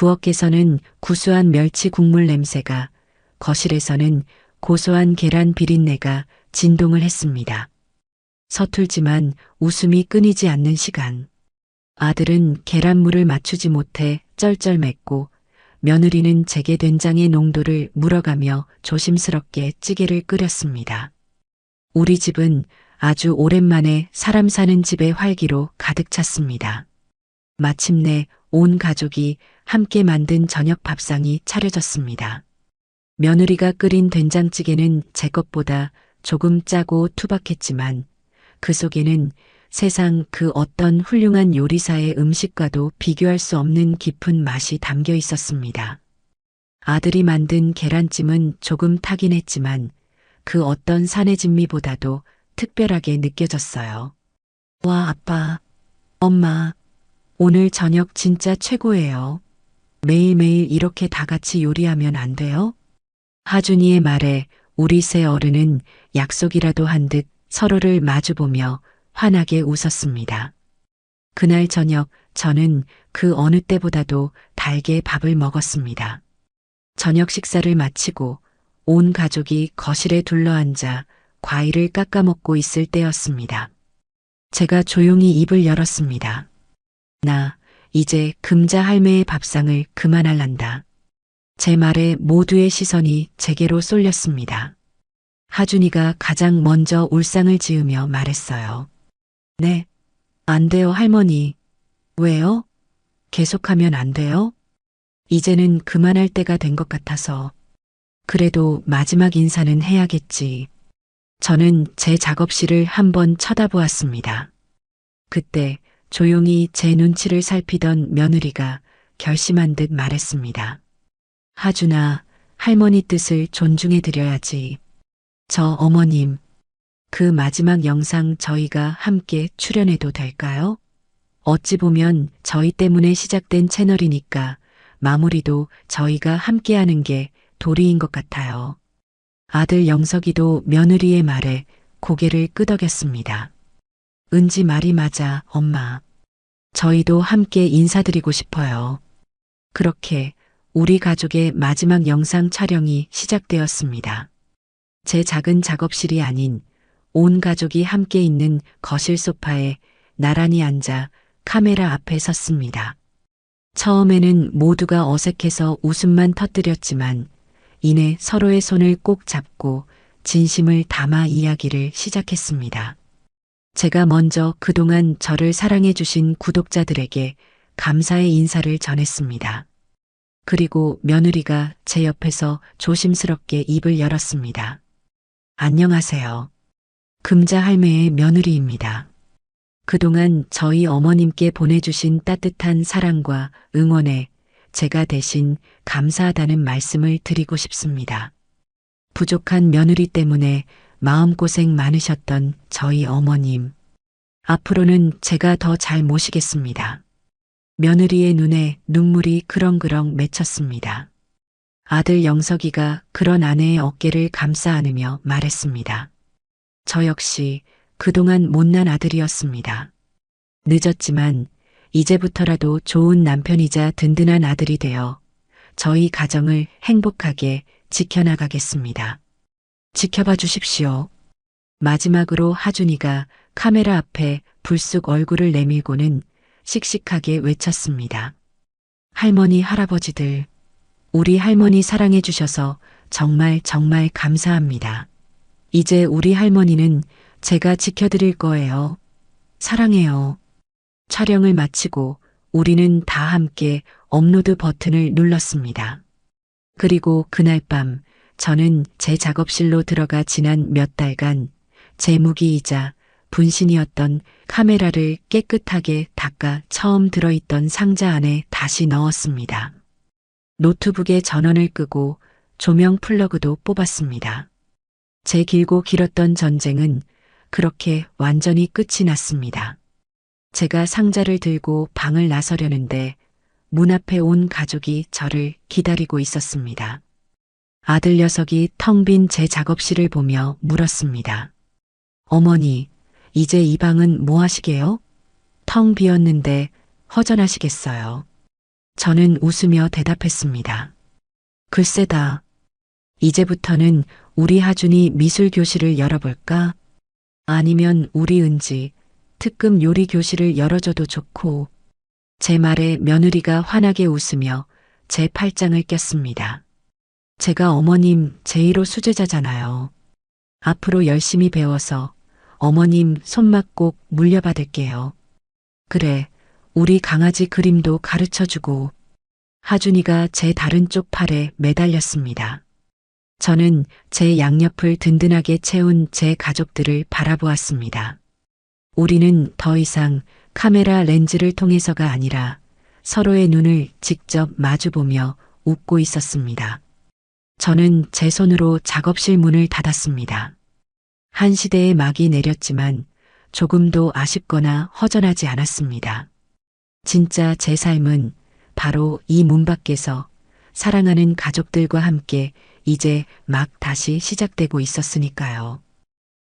Speaker 1: 부엌에서는 구수한 멸치 국물 냄새가, 거실에서는 고소한 계란 비린내가 진동을 했습니다. 서툴지만 웃음이 끊이지 않는 시간. 아들은 계란물을 맞추지 못해 쩔쩔맸고 며느리는 제게 된장의 농도를 물어가며 조심스럽게 찌개를 끓였습니다. 우리 집은 아주 오랜만에 사람 사는 집의 활기로 가득 찼습니다. 마침내 온 가족이 함께 만든 저녁 밥상이 차려졌습니다. 며느리가 끓인 된장찌개는 제 것보다 조금 짜고 투박했지만 그 속에는 세상 그 어떤 훌륭한 요리사의 음식과도 비교할 수 없는 깊은 맛이 담겨 있었습니다. 아들이 만든 계란찜은 조금 타긴 했지만 그 어떤 산의 진미보다도 특별하게 느껴졌어요. 와, 아빠, 엄마, 오늘 저녁 진짜 최고예요. 매일매일 이렇게 다 같이 요리하면 안 돼요? 하준이의 말에 우리 세 어른은 약속이라도 한 듯 서로를 마주보며 환하게 웃었습니다. 그날 저녁 저는 그 어느 때보다도 달게 밥을 먹었습니다. 저녁 식사를 마치고 온 가족이 거실에 둘러앉아 과일을 깎아 먹고 있을 때였습니다. 제가 조용히 입을 열었습니다. 나 이제 금자 할매의 밥상을 그만할란다. 제 말에 모두의 시선이 제게로 쏠렸습니다. 하준이가 가장 먼저 울상을 지으며 말했어요. 네, 안 돼요, 할머니. 왜요? 계속하면 안 돼요? 이제는 그만할 때가 된 것 같아서. 그래도 마지막 인사는 해야겠지. 저는 제 작업실을 한번 쳐다보았습니다. 그때 조용히 제 눈치를 살피던 며느리가 결심한 듯 말했습니다. 하준아, 할머니 뜻을 존중해 드려야지. 저 어머님, 그 마지막 영상 저희가 함께 출연해도 될까요? 어찌 보면 저희 때문에 시작된 채널이니까 마무리도 저희가 함께하는 게 도리인 것 같아요. 아들 영석이도 며느리의 말에 고개를 끄덕였습니다. 은지 말이 맞아, 엄마. 저희도 함께 인사드리고 싶어요. 그렇게 우리 가족의 마지막 영상 촬영이 시작되었습니다. 제 작은 작업실이 아닌 온 가족이 함께 있는 거실 소파에 나란히 앉아 카메라 앞에 섰습니다. 처음에는 모두가 어색해서 웃음만 터뜨렸지만 이내 서로의 손을 꼭 잡고 진심을 담아 이야기를 시작했습니다. 제가 먼저 그동안 저를 사랑해 주신 구독자들에게 감사의 인사를 전했습니다. 그리고 며느리가 제 옆에서 조심스럽게 입을 열었습니다. 안녕하세요. 금자 할매의 며느리입니다. 그동안 저희 어머님께 보내주신 따뜻한 사랑과 응원에 제가 대신 감사하다는 말씀을 드리고 싶습니다. 부족한 며느리 때문에 마음고생 많으셨던 저희 어머님. 앞으로는 제가 더 잘 모시겠습니다. 며느리의 눈에 눈물이 그렁그렁 맺혔습니다. 아들 영석이가 그런 아내의 어깨를 감싸 안으며 말했습니다. 저 역시 그동안 못난 아들이었습니다. 늦었지만 이제부터라도 좋은 남편이자 든든한 아들이 되어 저희 가정을 행복하게 지켜나가겠습니다. 지켜봐 주십시오. 마지막으로 하준이가 카메라 앞에 불쑥 얼굴을 내밀고는 씩씩하게 외쳤습니다. 할머니, 할아버지들, 우리 할머니 사랑해 주셔서 정말 정말 감사합니다. 이제 우리 할머니는 제가 지켜드릴 거예요. 사랑해요. 촬영을 마치고 우리는 다 함께 업로드 버튼을 눌렀습니다. 그리고 그날 밤 저는 제 작업실로 들어가 지난 몇 달간 제 무기이자 분신이었던 카메라를 깨끗하게 닦아 처음 들어있던 상자 안에 다시 넣었습니다. 노트북에 전원을 끄고 조명 플러그도 뽑았습니다. 제 길고 길었던 전쟁은 그렇게 완전히 끝이 났습니다. 제가 상자를 들고 방을 나서려는데 문 앞에 온 가족이 저를 기다리고 있었습니다. 아들 녀석이 텅 빈 제 작업실을 보며 물었습니다. 어머니, 이제 이 방은 뭐 하시게요? 텅 비었는데 허전하시겠어요. 저는 웃으며 대답했습니다. 글쎄다. 이제부터는 우리 하준이 미술 교실을 열어볼까? 아니면 우리 은지 특급 요리 교실을 열어줘도 좋고. 제 말에 며느리가 환하게 웃으며 제 팔짱을 꼈습니다. 제가 어머님 제1호 수제자잖아요. 앞으로 열심히 배워서 어머님 손맛 꼭 물려받을게요. 그래, 우리 강아지 그림도 가르쳐주고. 하준이가 제 다른 쪽 팔에 매달렸습니다. 저는 제 양옆을 든든하게 채운 제 가족들을 바라보았습니다. 우리는 더 이상 카메라 렌즈를 통해서가 아니라 서로의 눈을 직접 마주보며 웃고 있었습니다. 저는 제 손으로 작업실 문을 닫았습니다. 한 시대의 막이 내렸지만 조금도 아쉽거나 허전하지 않았습니다. 진짜 제 삶은 바로 이 문 밖에서 사랑하는 가족들과 함께 이제 막 다시 시작되고 있었으니까요.